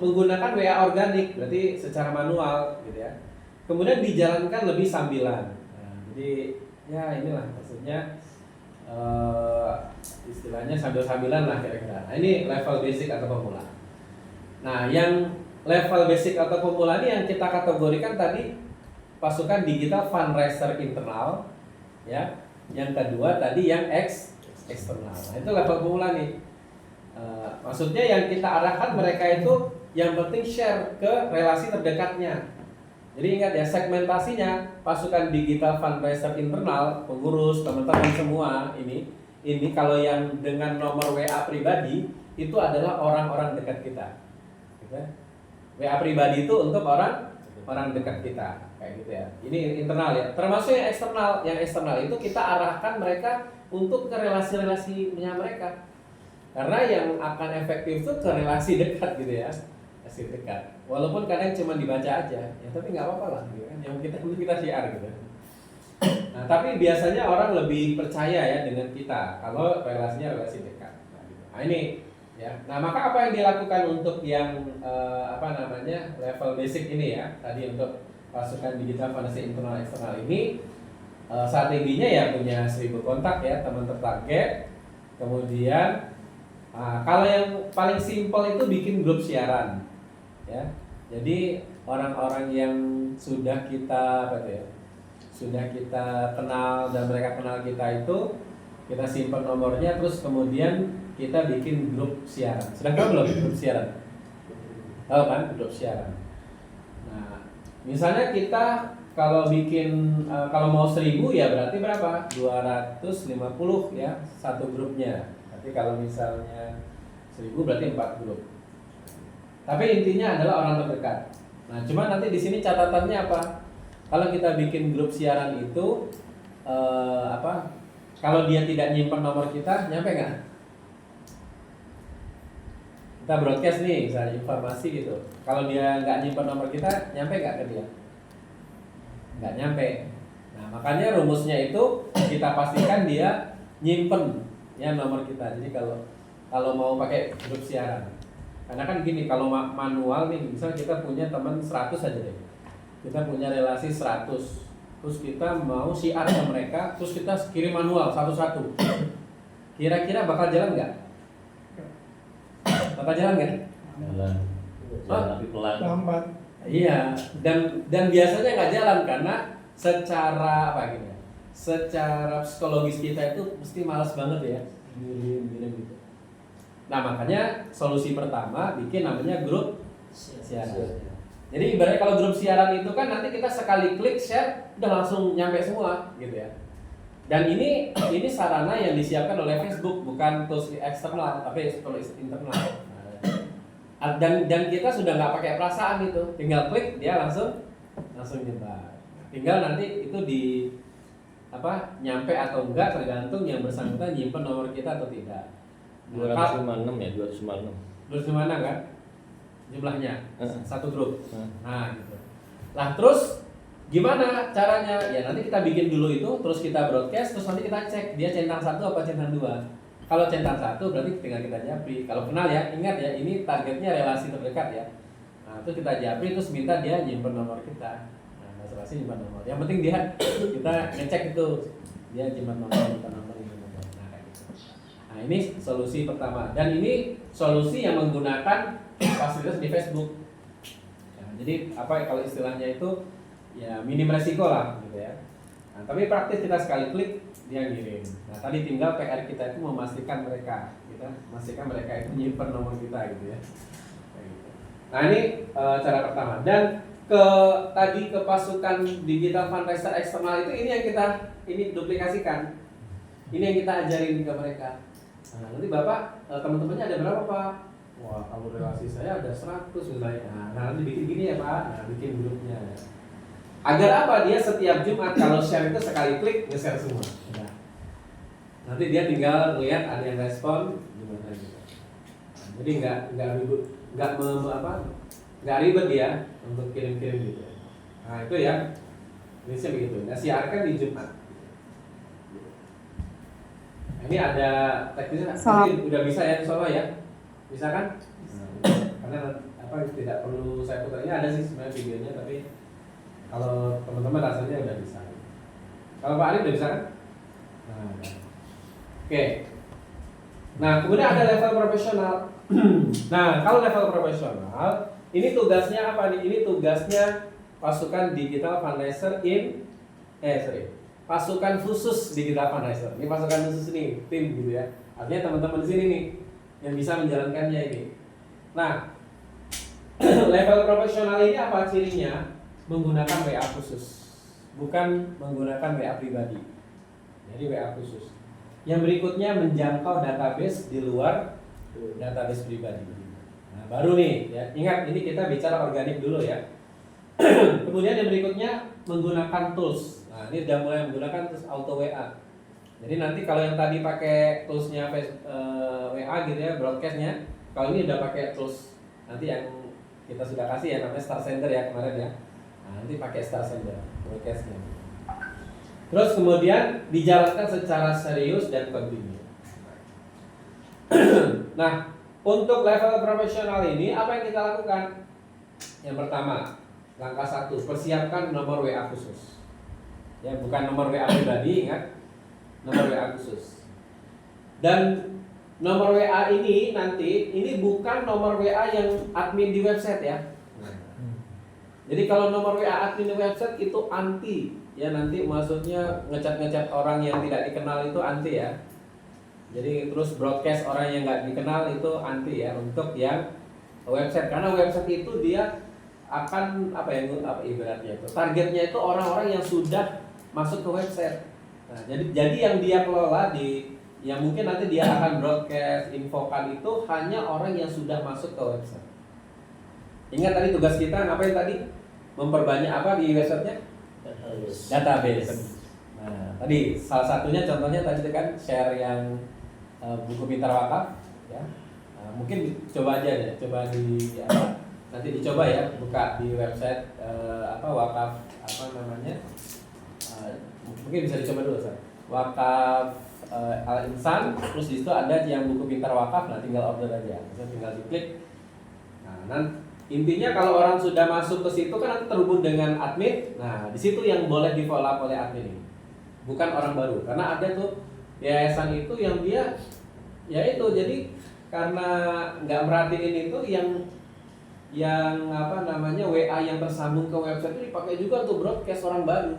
menggunakan WA organik, berarti secara manual, gitu ya. Kemudian dijalankan lebih sambilan. Nah, jadi ya inilah maksudnya istilahnya sambil-sambilan lah kira-kira. Nah, ini level basic atau pemula. Nah, yang level basic atau pemula ini yang kita kategorikan tadi pasukan digital fundraiser internal, ya. Yang kedua tadi yang eksternal. Nah, itu level pemula nih. Maksudnya yang kita arahkan mereka itu yang penting share ke relasi terdekatnya. Jadi ingat ya segmentasinya pasukan digital fundraiser internal, pengurus, teman-teman semua ini kalau yang dengan nomor WA pribadi itu adalah orang-orang dekat kita. Gitu. WA pribadi itu untuk orang orang dekat kita kayak gitu ya. Ini internal ya. Termasuk yang eksternal. Yang eksternal itu kita arahkan mereka untuk ke relasi-relasinya mereka. Karena yang akan efektif itu ke relasi dekat gitu ya. Relasi dekat. Walaupun kadang cuma dibaca aja, ya tapi nggak apa-apa lah gitu kan. Yang kita share gitu. Nah, tapi biasanya orang lebih percaya ya dengan kita kalau relasinya relasi dekat. Nah ini ya. Nah maka apa yang dilakukan untuk yang level basic ini ya, tadi untuk pasukan digital finance internal eksternal ini, strateginya ya punya 1000 kontak ya, teman tertarget. Kemudian kalau yang paling simpel itu bikin grup siaran ya. Jadi orang-orang yang sudah kita sudah kita kenal dan mereka kenal kita itu kita simpan nomornya, terus kemudian kita bikin grup siaran. Sudah tahu belum grup siaran? Tahu kan grup siaran? Nah, misalnya kita kalau bikin kalau mau 1000 ya berarti berapa? 250 ya satu grupnya. Tapi kalau misalnya 1000 berarti 4 grup. Tapi intinya adalah orang terdekat. Nah, cuma nanti di sini catatannya apa? Kalau kita bikin grup siaran itu kalau dia tidak nyimpan nomor kita, nyampe nggak? Kita broadcast nih, misalnya informasi gitu. Kalau dia nggak nyimpan nomor kita, nyampe nggak ke dia? Nggak nyampe. Nah, makanya rumusnya itu kita pastikan dia nyimpen ya nomor kita. Jadi kalau mau pakai grup siaran, karena kan gini, kalau manual nih, misalnya kita punya teman 100 aja deh. Kita punya relasi 100, terus kita mau siar ke mereka, terus kita kirim manual satu-satu. Kira-kira bakal jalan nggak? Bakal jalan nggak? Jalan tapi pelan. Lambat. Iya, dan biasanya nggak jalan karena secara secara psikologis kita itu mesti malas banget ya, ngirim gitu. Nah makanya solusi pertama bikin namanya grup siaran. Jadi ibaratnya kalau grup siaran itu kan nanti kita sekali klik share udah langsung nyampe semua gitu ya. Dan ini sarana yang disiapkan oleh Facebook, bukan tools eksternal tapi tools internal. Dan kita sudah nggak pakai perasaan itu, tinggal klik dia langsung nyebar. Tinggal nanti itu nyampe atau enggak tergantung yang bersangkutan nyimpen nomor kita atau tidak. 256 ya, 256. 256 kan? Jumlahnya satu grup. Nah gitu. Lah terus gimana caranya? Ya nanti kita bikin dulu itu, terus kita broadcast, terus nanti kita cek dia centang 1 apa centang 2. Kalau centang 1 berarti tinggal kita japri. Kalau kenal ya, ingat ya ini targetnya relasi terdekat ya. Nah itu kita japri terus minta dia nyimpen nomor kita. Nah basa-basi nyimpen nomor. Yang penting kita ngecek itu dia nyimpen nomor. Nah kayak gitu. Nah ini solusi pertama, dan ini solusi yang menggunakan fasilitas di Facebook. Ya, jadi kalau istilahnya itu ya minim resiko lah gitu ya. Nah, tapi praktis kita sekali klik dia ngirim. Nah tadi tinggal PR kita itu memastikan mereka itu nyimpen nomor kita gitu ya. Kayak gitu. Nah ini cara pertama. Dan ke pasukan digital fundraiser eksternal itu ini duplikasikan. Ini yang kita ajarin ke mereka. Nah, nanti Bapak teman-temannya ada berapa Pak? Wah kalau relasi saya ada 100 misalnya. Nah nanti bikin gini ya Pak. Nah bikin grupnya. Agar apa? Dia setiap Jumat kalau share itu sekali klik nge-share semua. Nah, nanti dia tinggal lihat ada yang respon gimana gitu. Nah, jadi nggak ribet ya untuk kirim-kirim gitu. Nah itu ya. Ini sih begitu. Nah siarkan di Jumat. Nah, ini ada teknisnya. Udah bisa ya Solo ya? Bisa kan? Karena tidak perlu saya putar. Ini ada sih sebenarnya videonya, tapi kalau teman-teman rasanya udah bisa. Kalau Pak Arif udah bisa kan? Nah, oke. Nah kemudian ada level profesional. Nah kalau level profesional ini tugasnya apa nih? Ini tugasnya pasukan digital fundraiser pasukan khusus digital fundraiser. Ini pasukan khusus nih, tim gitu ya. Artinya teman-teman di sini nih yang bisa menjalankannya ini. Nah, level profesional ini apa cirinya? Menggunakan WA khusus, bukan menggunakan WA pribadi. Jadi WA khusus. Yang berikutnya menjangkau database di luar database pribadi. Nah, baru nih, ya. Ingat ini kita bicara organik dulu ya. Kemudian yang berikutnya menggunakan tools. Nah, ini udah mulai menggunakan tools auto WA. Jadi nanti kalau yang tadi pakai toolsnya WA gitu ya, broadcastnya, kalau ini udah pakai tools nanti yang kita sudah kasih ya, namanya Star Sender ya kemarin ya. Nah, nanti pakai Star Sender broadcastnya. Terus kemudian dijalankan secara serius dan kontinu. Nah, untuk level profesional ini apa yang kita lakukan? Yang pertama, langkah 1, persiapkan nomor WA khusus. Ya, bukan nomor WA pribadi, ingat, nomor WA khusus. Dan nomor WA ini nanti ini bukan nomor WA yang admin di website ya. Jadi kalau nomor WA admin di website itu anti, ya nanti maksudnya ngecat orang yang tidak dikenal itu anti ya. Jadi terus broadcast orang yang nggak dikenal itu anti ya untuk yang website, karena website itu dia akan apa ibaratnya itu targetnya itu orang-orang yang sudah masuk ke website. Nah, jadi yang dia kelola yang mungkin nanti dia akan broadcast infokan itu hanya orang yang sudah masuk ke website. Ingat tadi tugas kita ngapain tadi? Memperbanyak apa di websitenya? Database. Nah, tadi salah satunya contohnya tadi kan share yang buku pintar wakaf ya. Nah, mungkin coba aja deh, nanti dicoba ya, buka di website wakaf mungkin bisa dicoba dulu wakaf Al Insan, terus di situ ada yang buku pintar wakaf, nah tinggal order aja, tinggal diklik. Nah, intinya kalau orang sudah masuk ke situ kan nanti terhubung dengan admin. Nah, di situ yang boleh di follow up oleh admin ini, bukan orang baru, karena ada tuh yayasan itu yang dia ya itu jadi karena nggak merhatiin itu yang WA yang tersambung ke website itu dipakai juga untuk broadcast orang baru.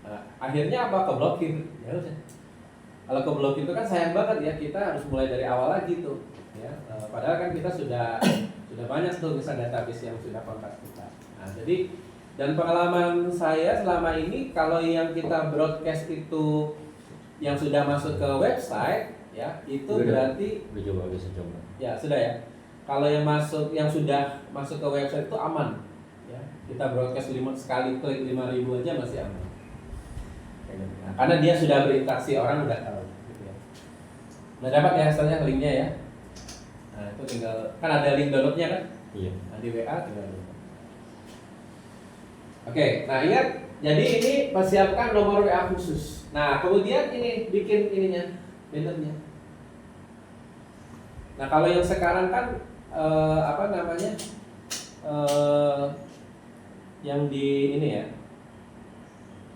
Nah, akhirnya apa? Keblokir. Ya udah. Kalau keblokir itu kan sayang banget ya, kita harus mulai dari awal lagi tuh. Ya, padahal kan kita sudah banyak tuh misalnya database yang sudah kontak kita. Nah, jadi dan pengalaman saya selama ini kalau yang kita broadcast itu yang sudah masuk ke website ya itu berarti udah coba, bisa coba. Ya, sudah ya. Kalau yang sudah masuk ke website itu aman. Ya, kita broadcast sekali klik 5.000 aja masih aman. Nah, karena dia sudah berinteraksi, orang udah tahu gitu ya. Nah, dapat ya hasilnya linknya ya. Nah, itu tinggal kan ada link downloadnya kan? Iya. Nah, di WA tinggal download. Oke, nah ingat, jadi ini persiapkan nomor WA khusus. Nah, kemudian ini bikin ininya, bannernya. Nah, kalau yang sekarang kan yang di ini ya,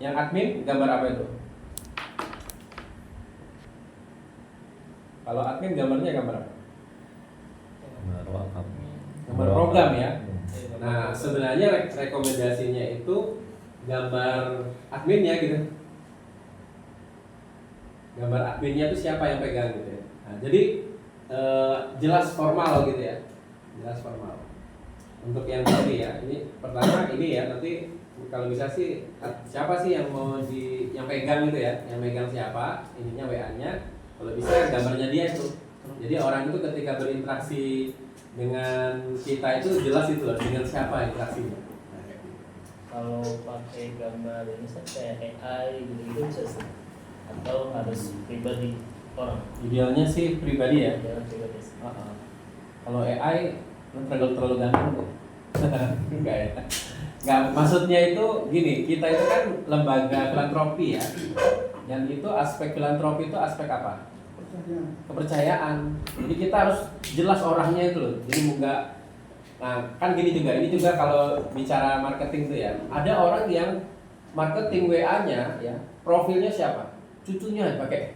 yang admin gambar apa itu? Kalau admin gambarnya gambar apa? Gambar wakaf. Gambar program ya. Nah, sebenarnya rekomendasinya itu gambar adminnya gitu. Gambar adminnya itu siapa yang pegang gitu ya. Nah, jadi jelas formal gitu ya. Jelas formal. Untuk yang ini ya, ini pertama ini ya, nanti kalau bisa sih siapa sih yang mau yang pegang gitu ya, yang pegang siapa, ininya WA-nya, kalau bisa gambarnya dia itu. Jadi orang itu ketika berinteraksi dengan kita itu jelas itu loh, dengan siapa interaksinya. Nah, kayak gitu. Kalau pakai gambar ini kayak AI gitu bisa sih, atau harus pribadi orang? Idealnya sih pribadi ya. Jangan pribadi. Kalau AI terlalu ganteng tuh. Enggak ya. Enggak, maksudnya itu gini, kita itu kan lembaga filantropi ya. Dan itu aspek filantropi itu aspek apa? Kepercayaan. Jadi kita harus jelas orangnya itu loh. Jadi enggak. Nah, kan gini juga, ini juga kalau bicara marketing tuh ya. Ada orang yang marketing WA-nya ya, profilnya siapa? Cucunya pakai.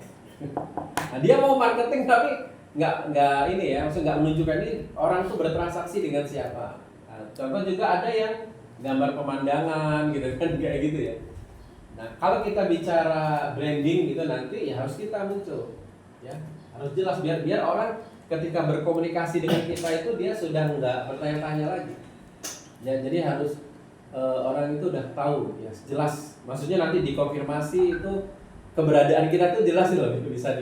Nah, dia mau marketing tapi nggak ini ya, maksudnya nggak menunjukkan ini orang tuh bertransaksi dengan siapa. Nah, contoh juga ada yang gambar pemandangan gitu kan, kayak gitu ya. Nah, kalau kita bicara branding gitu nanti ya harus kita muncul, ya harus jelas biar orang ketika berkomunikasi dengan kita itu dia sudah nggak bertanya-tanya lagi. Ya, jadi harus orang itu udah tahu ya jelas. Maksudnya nanti dikonfirmasi itu keberadaan kita tuh jelas loh, itu bisa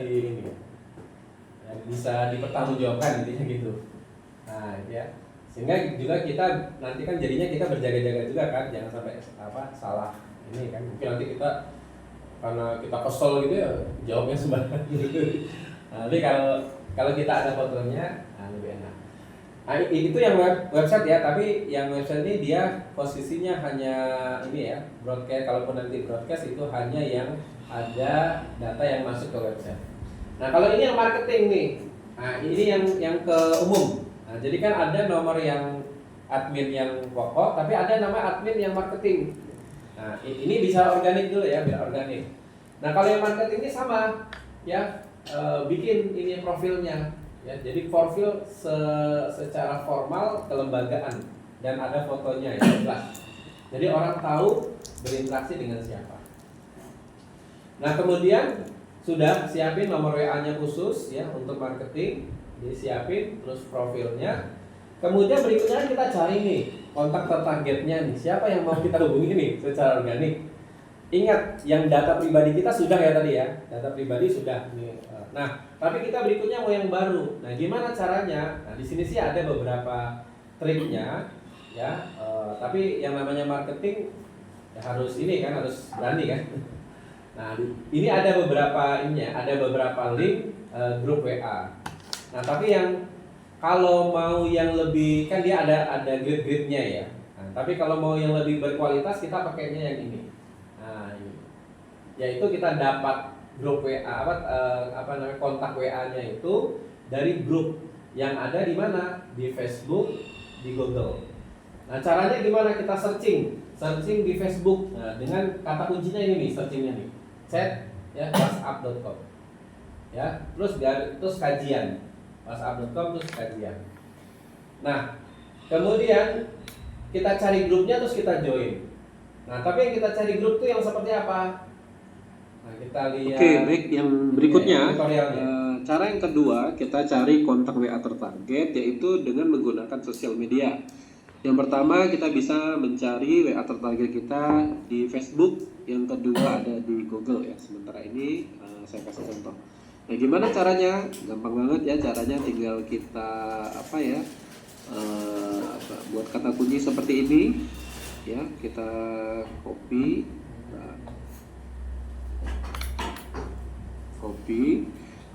bisa dipertanggungjawabkan intinya gitu. Nah, ya Sehingga juga kita nanti kan jadinya kita berjaga-jaga juga kan, jangan sampai salah ini kan. Mungkin nanti kita karena kita kesel gitu ya jawabnya sembarangan gitu. Nah, tapi kalau kita ada fotonya, lebih enak. Nah, itu yang website ya, tapi yang website ini dia posisinya hanya ini ya, broadcast. Kalaupun nanti broadcast itu hanya yang ada data yang masuk ke website. Nah, kalau ini yang marketing nih, nah ini yang ke umum. Nah, jadi kan ada nomor yang admin yang pokok, tapi ada nama admin yang marketing. Nah, ini bisa organik dulu ya, biar organik. Nah, kalau yang marketing ini sama ya, bikin ini profilnya ya. Jadi profil secara formal kelembagaan dan ada fotonya ya, jelas. Jadi orang tahu berinteraksi dengan siapa. Nah, kemudian sudah siapin nomor WA-nya khusus ya untuk marketing, disiapin terus profilnya. Kemudian berikutnya kita cari nih kontak tertargetnya nih, siapa yang mau kita hubungi nih secara organik. Ingat, yang data pribadi kita sudah ya tadi ya, data pribadi sudah nih. Nah, tapi kita berikutnya mau yang baru. Nah, gimana caranya? Nah, di sini sih ada beberapa triknya ya. Tapi yang namanya marketing ya harus ini kan, harus berani kan. Nah, ini ada beberapa link grup WA. Nah, tapi yang kalau mau yang lebih, kan dia ada grid-gridnya ya. Nah, tapi kalau mau yang lebih berkualitas kita pakainya yang ini. Nah, yaitu kita dapat grup WA kontak WA-nya itu dari grup yang ada di mana? Di Facebook, di Google. Nah, caranya gimana? Kita searching di Facebook. Nah, dengan kata kuncinya ini nih, searchingnya nih. Chat ya, whatsapp.com. Ya, terus kajian. whatsapp.com terus kajian. Nah, kemudian kita cari grupnya terus kita join. Nah, tapi yang kita cari grup tuh yang seperti apa? Nah, kita lihat. Oke, baik. Yang berikutnya, tutorialnya. cara yang kedua kita cari kontak WA tertarget, yaitu dengan menggunakan sosial media. Yang pertama kita bisa mencari WA tertarget kita di Facebook, yang kedua ada di Google ya. Sementara ini saya kasih contoh. Nah, gimana caranya? Gampang banget ya caranya, tinggal kita buat kata kunci seperti ini ya, kita copy.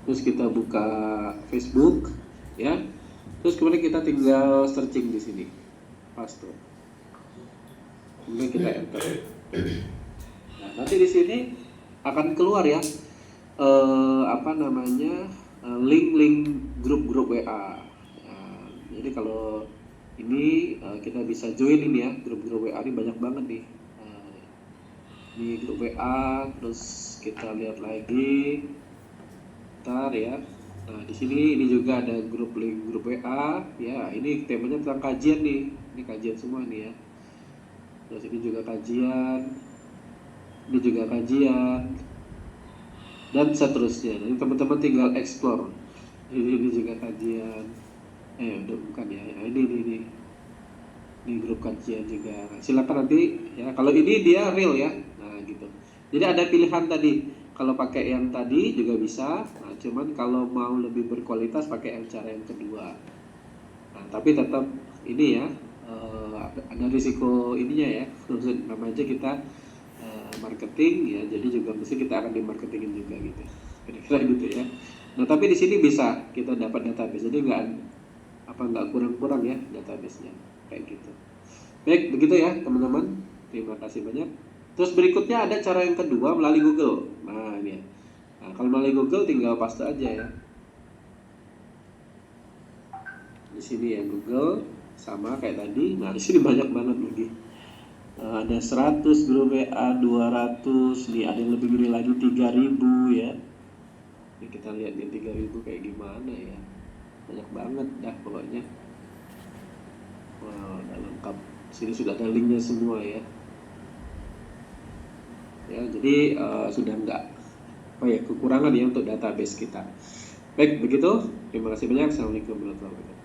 Terus kita buka Facebook ya, terus kemudian kita tinggal searching di sini, paste, kemudian kita enter. Nah, nanti di sini akan keluar ya link-link grup-grup WA. Nah, jadi kalau ini kita bisa join ini ya, grup-grup WA ini banyak banget nih. Di grup WA, terus kita lihat lagi, ntar ya. Nah, di sini ini juga ada link grup WA ya. Ini temanya tentang kajian nih, ini kajian semua nih ya. Terus ini juga kajian, ini juga kajian, dan seterusnya. Jadi teman-teman tinggal explore. Ini juga kajian. Udah bukan ya. Nah, ini grup kajian juga. Nah, silakan nanti ya. Kalau ini dia real ya. Nah, gitu. Jadi ada pilihan tadi. Kalau pakai yang tadi juga bisa. Nah, cuman kalau mau lebih berkualitas pakai yang cara yang kedua. Nah, tapi tetap ini ya, ada risiko ininya ya. Nama aja kita marketing ya. Jadi juga mesti kita akan dimarketingin juga gitu. Kira-kira gitu ya. Nah, tapi di sini bisa kita dapat database. Jadi nggak kurang-kurang ya database-nya kayak gitu. Baik, begitu ya teman-teman. Terima kasih banyak. Terus berikutnya ada cara yang kedua melalui Google. Nah, ini ya. Nah, kalau melalui Google tinggal paste aja ya. Di sini ya Google sama kayak tadi. Nah, di sini banyak banget lagi. Ada 100 grup WA, 200, nih ada yang lebih gede lagi 3000 ya. Ini kita lihat nih 3000 kayak gimana ya. Banyak banget dah pokoknya. Wow, udah lengkap. Sini sudah ada linknya semua ya. Ya, jadi sudah enggak kekurangan ya untuk database kita. Baik, begitu. Terima kasih banyak. Assalamualaikum warahmatullahi wabarakatuh.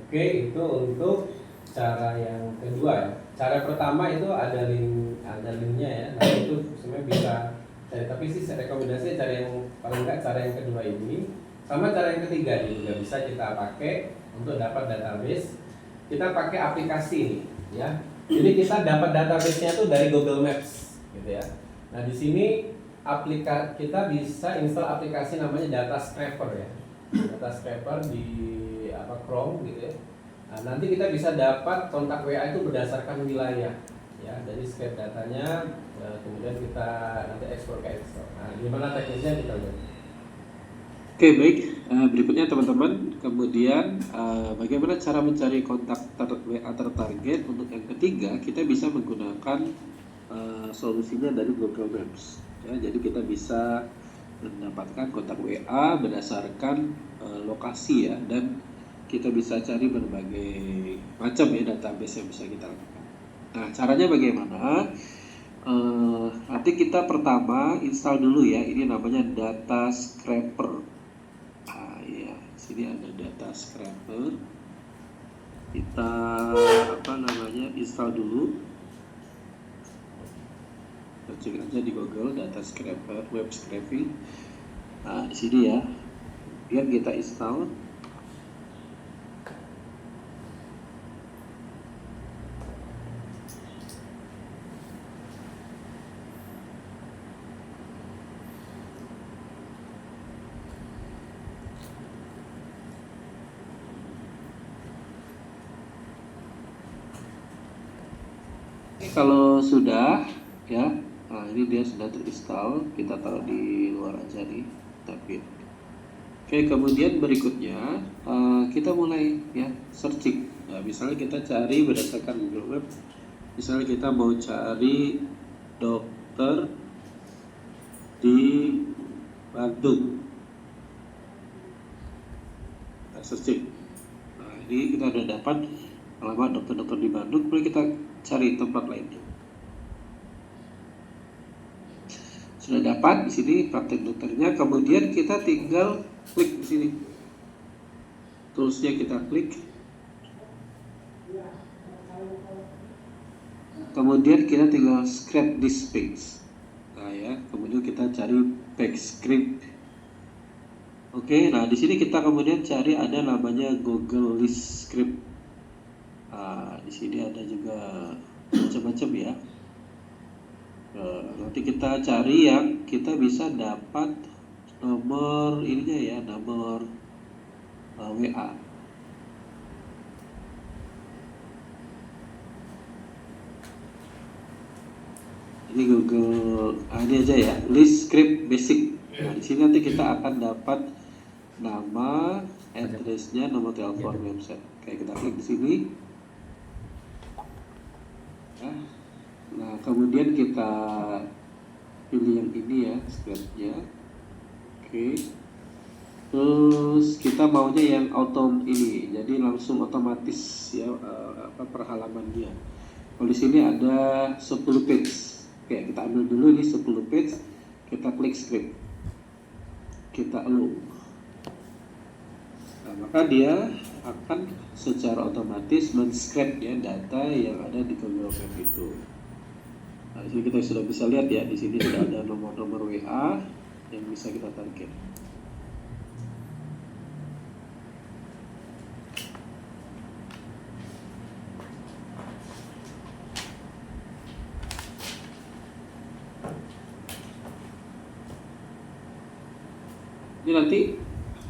Oke, itu untuk cara yang kedua ya. Cara pertama itu ada linknya ya. Nah, itu sebenarnya bisa tapi sih saya rekomendasi cara yang paling enggak cara yang kedua ini. Sama cara yang ketiga ini juga bisa kita pakai Untuk dapat database, kita pakai aplikasi nih, ya. Jadi kita dapat database-nya tuh dari Google Maps, gitu ya. Nah di sini kita bisa install aplikasi namanya Data Scraper ya. Data Scraper di Chrome gitu ya. Nah, nanti kita bisa dapat kontak WA itu berdasarkan wilayah, ya. Jadi scrape datanya, kemudian kita nanti ekspor ke Excel. Nah, gimana teknisnya kita lihat. Oke, baik. Berikutnya teman-teman, kemudian bagaimana cara mencari kontak WA tertarget. Untuk yang ketiga, kita bisa menggunakan solusinya dari Google Maps. Ya, jadi kita bisa mendapatkan kontak WA berdasarkan lokasi ya, dan kita bisa cari berbagai macam ya database yang bisa kita lakukan. Nah, caranya bagaimana? Nanti kita pertama install dulu ya, ini namanya Data Scraper. Ya, sini ada Data Scraper. Kita install dulu. Searching aja di Google Data Scraper, web scraping. Nah, di sini ya. Biar kita install. Kalau sudah ya, nah ini dia sudah terinstall, kita taruh di luar aja nih, tapi oke, kemudian berikutnya kita mulai ya searching. Nah, misalnya kita cari berdasarkan Google Maps, misalnya kita mau cari dokter di Bandung, nah, searching. Nah, ini kita udah dapat alamat dokter-dokter di Bandung, kemudian kita cari tempat lainnya. Sudah dapat di sini praktek dokternya, kemudian kita tinggal klik di sini. Toolsnya kita klik. Kemudian kita tinggal scrape this page. Nah ya, kemudian kita cari page script. Oke, nah di sini kita kemudian cari ada namanya Google List Script. Nah, di sini ada juga macam-macam ya. Nanti kita cari yang kita bisa dapat nomor ininya ya, nomor WA. Ini Google, ini aja ya, list script basic. Nah, di sini nanti kita akan dapat nama, addressnya, nomor telepon, website. Oke, kita klik di sini. Nah, kemudian kita pilih yang ini ya, scriptnya. Oke. Terus kita maunya yang ini, jadi langsung otomatis ya, per halaman dia. Kalau di sini ada 10 page. Oke, kita ambil dulu ini 10 page. Kita klik script. Kita allow. Nah, maka dia akan secara otomatis men-scrape ya data yang ada di Google Maps itu. Nah, di sini kita sudah bisa lihat ya, di sini sudah ada nomor-nomor WA yang bisa kita target. Ini nanti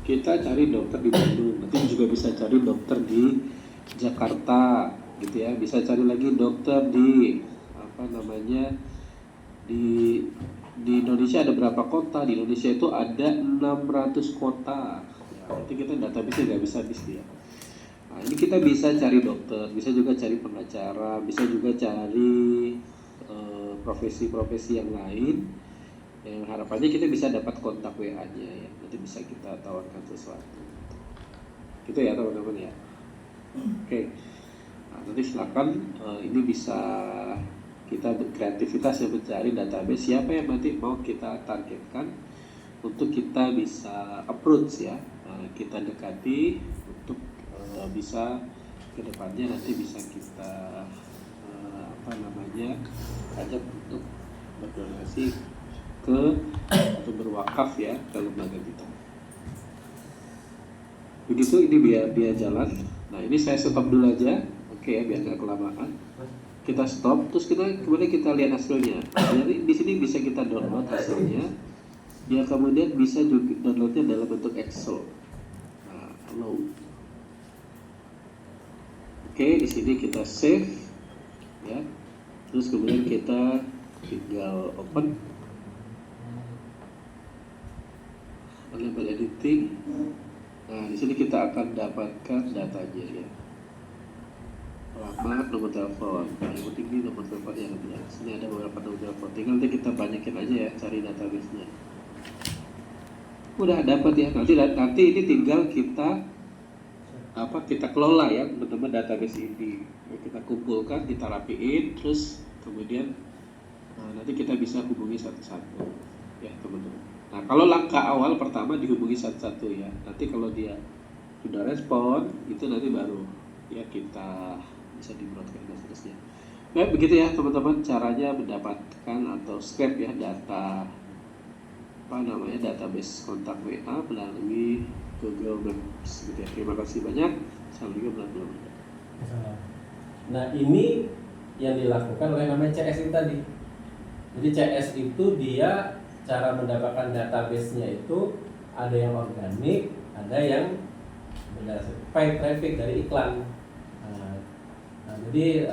kita cari dokter di Bandung, nanti juga bisa cari dokter di Jakarta gitu ya, bisa cari lagi dokter di di Indonesia ada berapa kota. Di Indonesia itu ada 600 kota ya, nanti kita database nggak bisa habis dia. Nah, ini kita bisa cari dokter, bisa juga cari pengacara, bisa juga cari profesi-profesi yang lain yang harapannya kita bisa dapat kontak WA-nya ya, nanti bisa kita tawarkan sesuatu gitu ya teman-teman ya. Oke, nah, nanti silakan ini bisa kita berkreativitas ya, mencari database siapa yang nanti mau kita targetkan untuk kita bisa approach ya, kita dekati untuk bisa kedepannya nanti bisa kita ajak untuk berdonasi atau berwakaf ya ke lembaga kita. Begitu ini biar jalan. Nah ini saya stop dulu aja, oke ya biar nggak kelamaan. Kita stop, terus kemudian kita lihat hasilnya. Jadi di sini bisa kita download hasilnya. Ya kemudian bisa juga downloadnya dalam bentuk Excel. Nah, halo. Oke, di sini kita save, ya. Terus kemudian kita tinggal open, label editing. Nah, di sini kita akan dapatkan datanya ya. Alamat, nomor telepon. Nah, yang penting ini nomor telepon yang ada. Sini ada beberapa nomor telepon. Tinggal nanti kita banyakin aja ya, cari database-nya. Udah dapat ya. Nanti ini tinggal kita kelola ya teman-teman database ini. Kita kumpulkan, kita rapiin, terus kemudian nanti kita bisa hubungi satu-satu ya teman-teman. Nah kalau langkah awal pertama dihubungi satu-satu ya. Nanti kalau dia sudah respon itu nanti baru ya kita bisa di broadcast dan seterusnya. Nah begitu ya teman-teman caranya mendapatkan atau scrape ya data database kontak WA melalui Google Maps gitu ya. Terima kasih banyak. Assalamualaikum. Nah ini yang dilakukan oleh namanya CS itu tadi. Jadi CS itu dia cara mendapatkan database-nya itu ada yang organik, ada yang berdasarkan paid traffic dari iklan. Jadi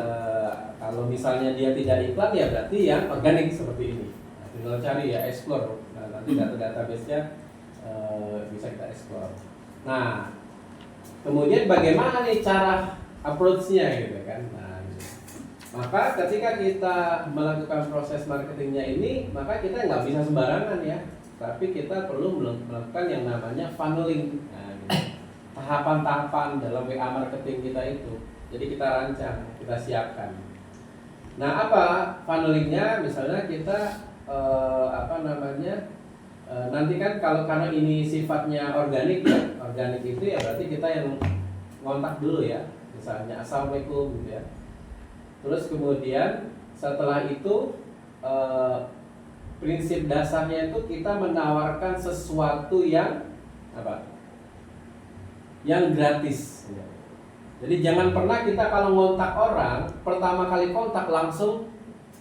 kalau misalnya dia tidak iklan ya berarti yang organik seperti ini. Nah, tinggal cari ya explore. Nah, nanti database-nya bisa kita explore. Nah, kemudian bagaimana nih cara approach-nya gitu kan? Nah, gitu. Maka ketika kita melakukan proses marketingnya ini, maka kita nggak bisa sembarangan ya, tapi kita perlu melakukan yang namanya funneling. Nah, gitu. Tahapan-tahapan dalam WA marketing kita itu. Jadi kita rancang, kita siapkan. Nah, apa funnelingnya? Misalnya kita nanti kan karena ini sifatnya organik ya, organik itu ya berarti kita yang ngontak dulu ya, misalnya assalamualaikum gitu ya. Terus kemudian setelah itu prinsip dasarnya itu kita menawarkan sesuatu yang yang gratis. Jadi jangan pernah kita kalau ngontak orang pertama kali kontak langsung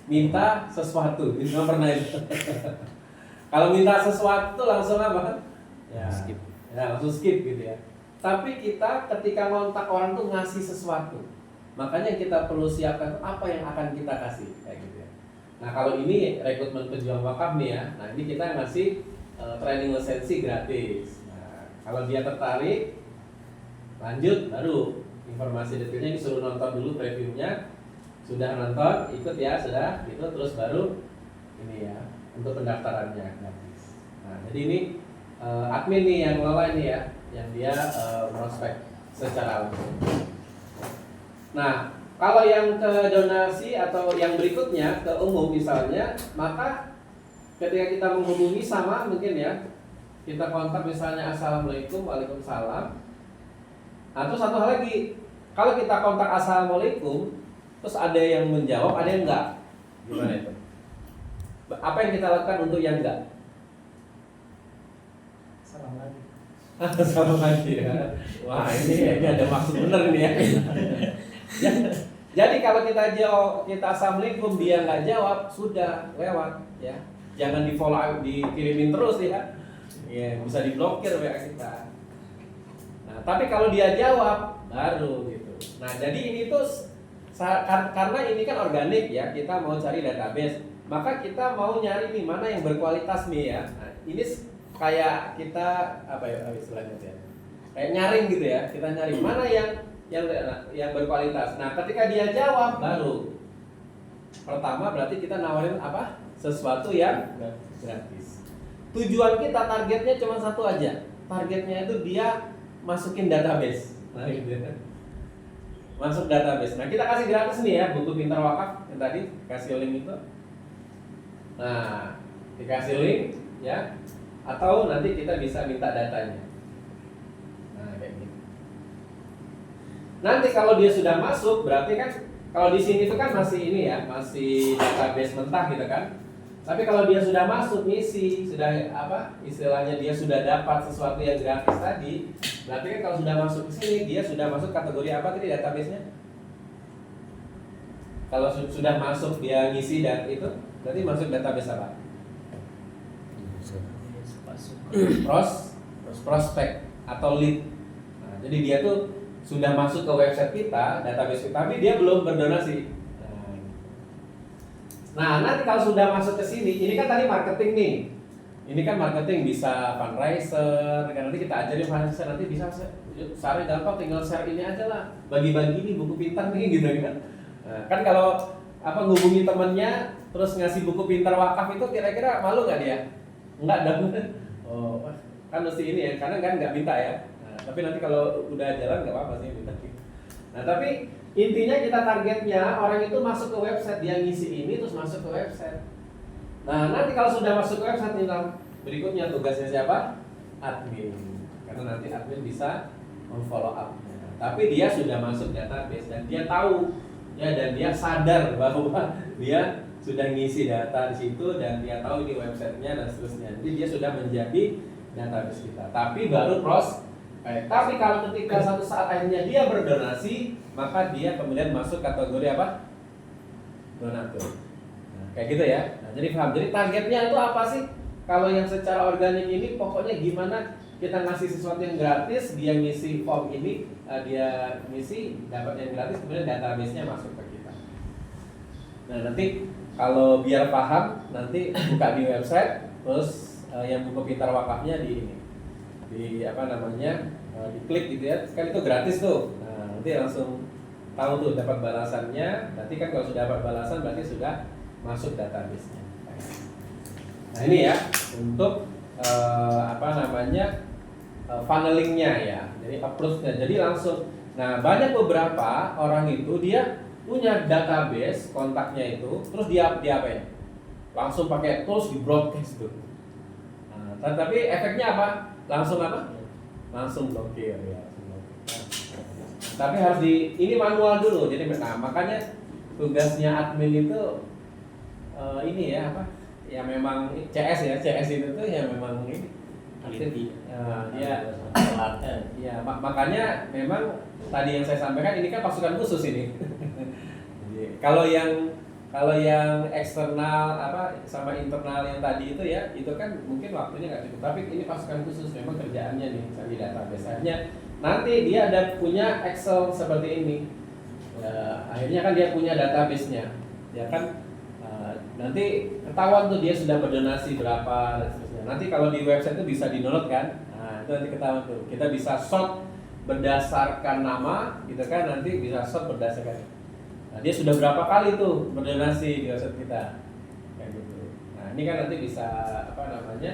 minta sesuatu, jangan pernah itu. Kalau minta sesuatu langsung apa? Ya, Skip. Ya langsung skip gitu ya. Tapi kita ketika ngontak orang tuh ngasih sesuatu. Makanya kita perlu siapkan apa yang akan kita kasih kayak gitu ya. Nah kalau ini rekrutmen pejuang wakaf nih ya. Nah ini kita ngasih training lisensi gratis. Nah kalau dia tertarik, lanjut baru informasi detailnya disuruh nonton dulu previewnya. Sudah nonton, ikut ya sudah, gitu terus baru ini ya untuk pendaftarannya gratis. Nah jadi ini admin nih yang ngelola ini ya, yang dia prospek secara langsung. Nah kalau yang ke donasi atau yang berikutnya ke umum misalnya, maka ketika kita menghubungi sama mungkin ya, kita kontak misalnya assalamualaikum, waalaikumsalam. Nah terus satu hal lagi, kalau kita kontak assalamualaikum, terus ada yang menjawab, ada yang enggak, gimana itu? Apa yang kita lakukan untuk yang enggak? Salam lagi. Salam lagi ya. Wah ini ada maksud bener nih ya. Jadi kalau kita jawab, kita assalamualaikum, dia nggak jawab, sudah lewat ya. Jangan di follow, dikirimin terus ya. Ya bisa diblokir WA kita. Nah tapi kalau dia jawab baru gitu. Nah jadi ini tuh karena ini kan organik ya, kita mau cari database, maka kita mau nyari nih mana yang berkualitas nih ya. Nah, ini kayak kita apa ya istilahnya ya, kayak nyaring gitu ya, kita nyari mana yang berkualitas. Nah ketika dia jawab baru pertama berarti kita nawarin apa, sesuatu yang gratis. Tujuan kita targetnya cuma satu aja, targetnya itu dia masukin database. Nah gitu ya, masuk database. Nah kita kasih gratis nih ya, buku pintar wakaf yang tadi kasih link itu. Nah dikasih link ya, atau nanti kita bisa minta datanya. Nah kayak gitu. Nanti kalau dia sudah masuk berarti kan kalau di sini itu kan masih ini ya, masih database mentah gitu kan. Tapi kalau dia sudah masuk ngisi, sudah apa istilahnya dia sudah dapat sesuatu yang gratis tadi, berarti kan kalau sudah masuk ke sini dia sudah masuk kategori apa tadi database-nya? Kalau sudah masuk dia ngisi dan itu, berarti masuk database apa? Prospek atau lead. Nah, jadi dia tuh sudah masuk ke website kita, database kita, tapi dia belum berdonasi. Nah, nanti kalau sudah masuk ke sini, ini kan tadi marketing nih. Ini kan marketing bisa fundraiser, kan nanti kita ajarin fundraiser, nanti bisa share gampang, tinggal share ini aja lah. Bagi-bagi nih buku pintar nih gitu kan. Nah, kan kalau apa ngubungi temennya terus ngasih buku pintar wakaf itu kira-kira malu nggak dia? Enggak dong. Oh, kan mesti ini ya, karena kan nggak minta ya. Nah, tapi nanti kalau udah jalan nggak apa-apa sih minta. Nah, tapi intinya kita targetnya orang itu masuk ke website, dia ngisi ini terus masuk ke website. Nah, nanti kalau sudah masuk ke website tinggal berikutnya tugasnya siapa? Admin. Karena nanti admin bisa memfollow up. Tapi dia sudah masuk database dan dia tahu ya dan dia sadar bahwa dia sudah ngisi data di situ dan dia tahu ini websitenya dan seterusnya. Jadi dia sudah menjadi database kita. Tapi baru tapi kalau ketika satu saat akhirnya dia berdonasi, maka dia kemudian masuk kategori apa? Donatur. Nah, kayak gitu ya. Nah, jadi paham. Jadi targetnya itu apa sih? Kalau yang secara organik ini pokoknya gimana kita ngasih sesuatu yang gratis, dia ngisi form ini, dia ngisi dapat yang gratis, kemudian database-nya masuk ke kita. Nah, nanti kalau biar paham, nanti buka di website, terus yang buku pintar wakafnya di ini. Di apa namanya diklik gitu ya, kan itu gratis tuh. Nah, nanti langsung tahu tuh dapat balasannya. Nanti kan kalau sudah dapat balasan berarti sudah masuk database-nya. Nah, ini ya untuk apa namanya funnelingnya ya, jadi approach-nya. Jadi langsung. Nah, banyak beberapa orang itu dia punya database kontaknya itu, terus dia apa ya? Langsung pakai tools di broadcast tuh. Nah, tapi efeknya apa? Langsung apa? Langsung blokir ya. Tapi harus ini manual dulu. Jadi makanya tugasnya admin itu ini ya apa? Ya memang CS ya. CS itu tuh ya memang ini aktif. Ya, makanya memang tadi yang saya sampaikan ini kan pasukan khusus ini. Jadi, kalau yang eksternal apa sama internal yang tadi itu ya itu kan mungkin waktunya nggak cukup, tapi ini pasukan khusus memang kerjaannya nih di database. Akhirnya nanti dia ada punya Excel seperti ini ya, akhirnya kan dia punya database-nya ya kan. Nanti ketahuan tuh dia sudah berdonasi berapa dan seterusnya. Nanti kalau di website itu bisa di-download kan, nah itu nanti ketahuan tuh kita bisa sort berdasarkan nama gitu kan, nanti bisa sort berdasarkan nah, dia sudah berapa kali tuh berdonasi di website kita kayak gitu. Nah ini kan nanti bisa apa namanya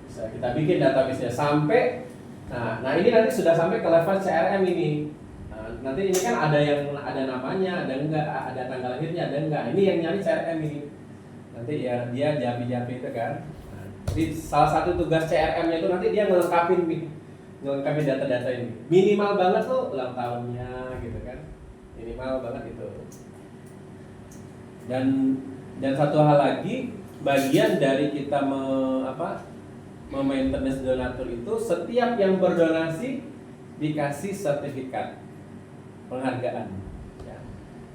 bisa kita bikin database-nya sampai nah ini nanti sudah sampai ke level CRM ini. Nah, nanti ini kan ada yang ada namanya, ada enggak, ada tanggal lahirnya, ada enggak. Ini yang nyari CRM ini. Nanti ya dia japi-japi itu kan. Nah, jadi salah satu tugas CRM-nya itu nanti dia ngelengkapin data-data ini. Minimal banget tuh ulang tahunnya gitu kan. Minimal banget itu. Dan satu hal lagi, bagian dari kita maintenance donatur itu setiap yang berdonasi dikasih sertifikat penghargaan. Ya.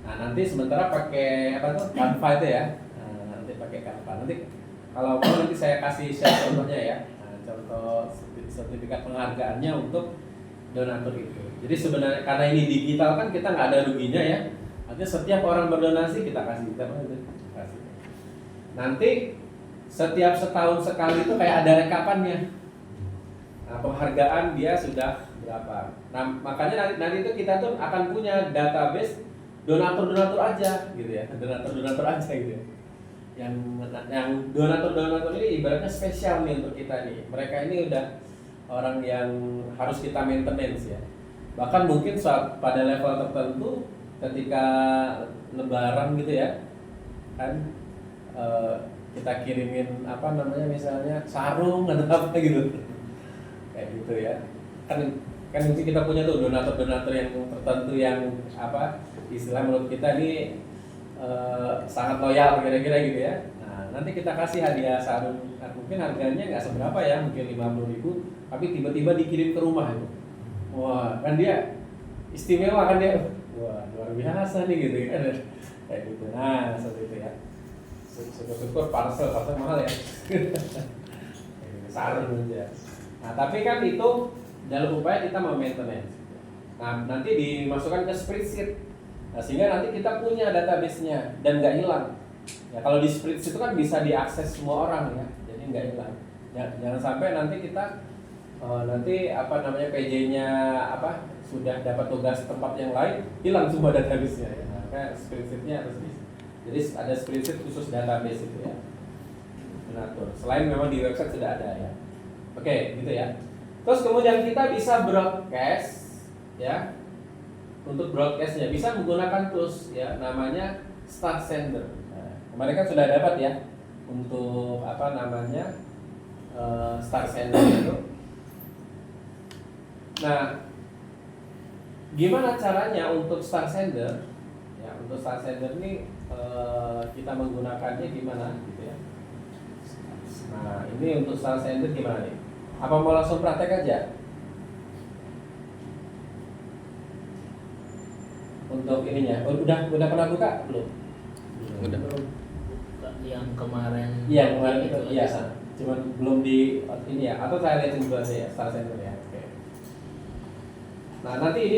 Nah nanti sementara pakai apa tuh Canva itu ya. Nah, nanti pakai Canva. Nanti kalau mau nanti saya kasih share contohnya ya. Nah, contoh sertifikat penghargaannya untuk donatur itu. Jadi sebenarnya karena ini digital kan kita nggak ada ruginya ya. Artinya setiap orang berdonasi kita kasih kasih. Nanti setiap setahun sekali itu kayak ada rekapannya. Nah, penghargaan dia sudah berapa. Nah, makanya nanti itu kita tuh akan punya database donatur aja gitu ya. Donatur aja gitu ya. Yang donatur ini ibaratnya spesial nih untuk kita nih. Mereka ini udah orang yang harus kita maintenance ya. Bahkan mungkin pada level tertentu ketika lebaran gitu ya. Kan kita kirimin apa namanya misalnya sarung atau apa gitu kayak gitu ya kan mungkin kita punya tuh donatur yang tertentu yang apa istilah menurut kita ini sangat loyal kira-kira gitu ya. Nah nanti kita kasih hadiah sarung, mungkin harganya nggak seberapa ya, mungkin 50.000, tapi tiba-tiba dikirim ke rumah itu. Wah, kan dia istimewa kan dia. Wah, luar biasa nih gitu kan. Kayak gitu. Nah, seperti itu ya. Syukur-syukur parcel mahal ya. Sarung aja. Nah, tapi kan itu dalam upaya kita maintenance. Nah, nanti dimasukkan ke spreadsheet. Nah, sehingga nanti kita punya database-nya dan nggak hilang. Ya, kalau di spreadsheet itu kan bisa diakses semua orang ya, jadi nggak hilang. Jangan sampai nanti kita nanti PJ-nya sudah dapat tugas tempat yang lain, hilang semua database-nya. Ya. Nah, kayak spreadsheet-nya harus bisa. Jadi ada spreadsheet khusus database itu ya. Mengatur. Selain memang di website sudah ada ya. Oke, gitu ya. Terus kemudian kita bisa broadcast ya. Untuk broadcastnya bisa menggunakan tools ya, namanya Start Sender. Nah, kemarin kan sudah dapat ya untuk Start Sender itu. Nah, gimana caranya untuk Start Sender? Ya, untuk Start Sender ini kita menggunakannya gimana gitu ya. Nah, ini untuk Start Sender gimana nih? Apa mau langsung praktek aja? Untuk ininya, udah pernah buka belum? Udah. Yang kemarin. Iya, kemarin itu. Iya, aja. cuman belum di ini ya, atau saya lihat dulu aja ya, Start Sender ya. Oke. Nah, nanti ini